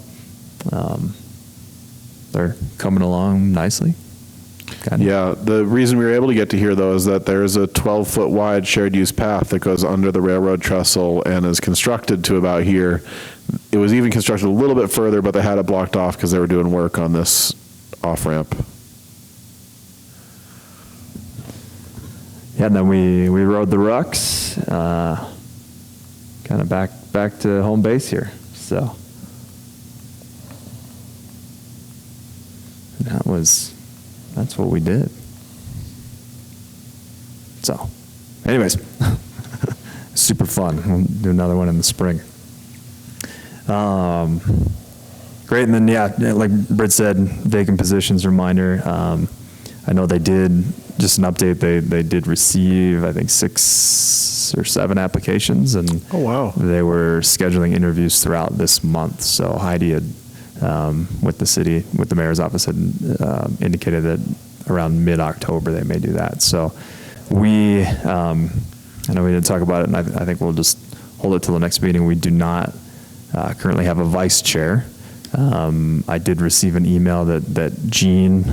they're coming along nicely. Yeah, the reason we were able to get to here, though, is that there's a 12-foot wide shared use path that goes under the railroad trestle and is constructed to about here. It was even constructed a little bit further, but they had it blocked off because they were doing work on this off-ramp. Yeah, and then we rode the rucks, kind of back to home base here. So that's what we did. So, anyways, super fun. We'll do another one in the spring. Great, and then like Britt said, vacant positions reminder. I know they did, just an update, they did receive, I think, 6 or 7 applications, and oh wow, they were scheduling interviews throughout this month. So Heidi had, with the mayor's office, had indicated that around mid-October they may do that. So I know we didn't talk about it, and I think we'll just hold it till the next meeting. We do not currently have a vice chair. I did receive an email that Gene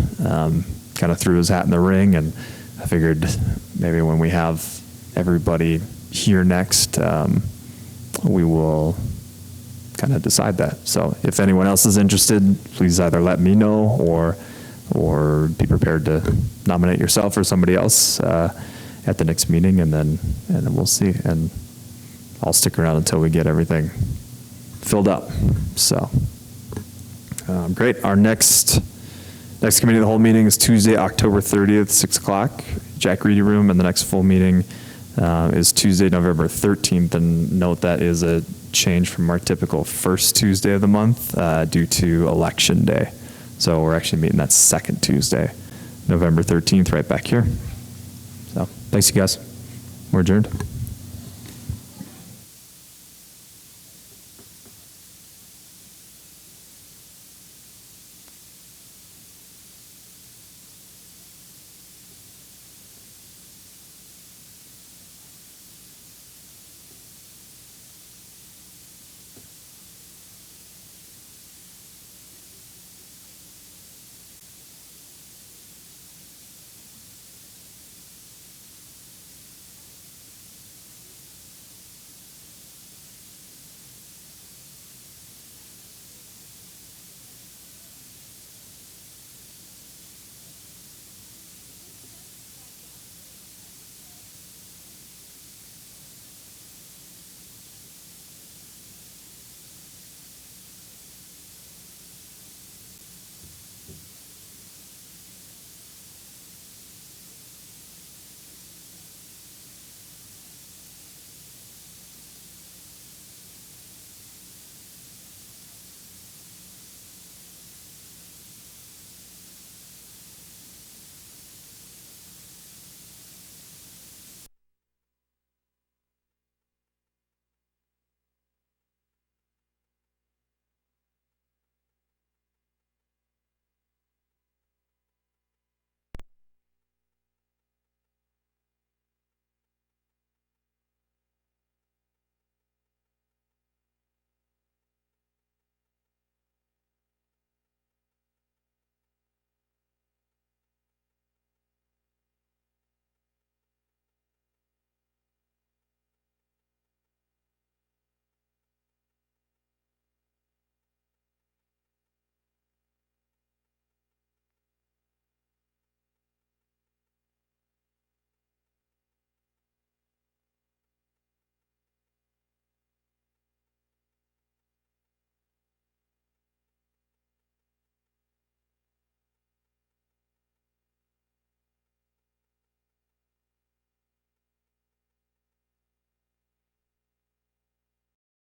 kind of threw his hat in the ring, and I figured maybe when we have everybody here next, we will kind of decide that. So if anyone else is interested, please either let me know or be prepared to nominate yourself or somebody else at the next meeting, and then we'll see. And I'll stick around until we get everything filled up. So great. Our next committee of the whole meeting is Tuesday, October 30th, 6 o'clock, Jack Reedy Room, and the next full meeting is Tuesday, November 13th. And note that is a change from our typical first Tuesday of the month due to Election Day. So we're actually meeting that second Tuesday, November 13th, right back here. So thanks, you guys. We're adjourned.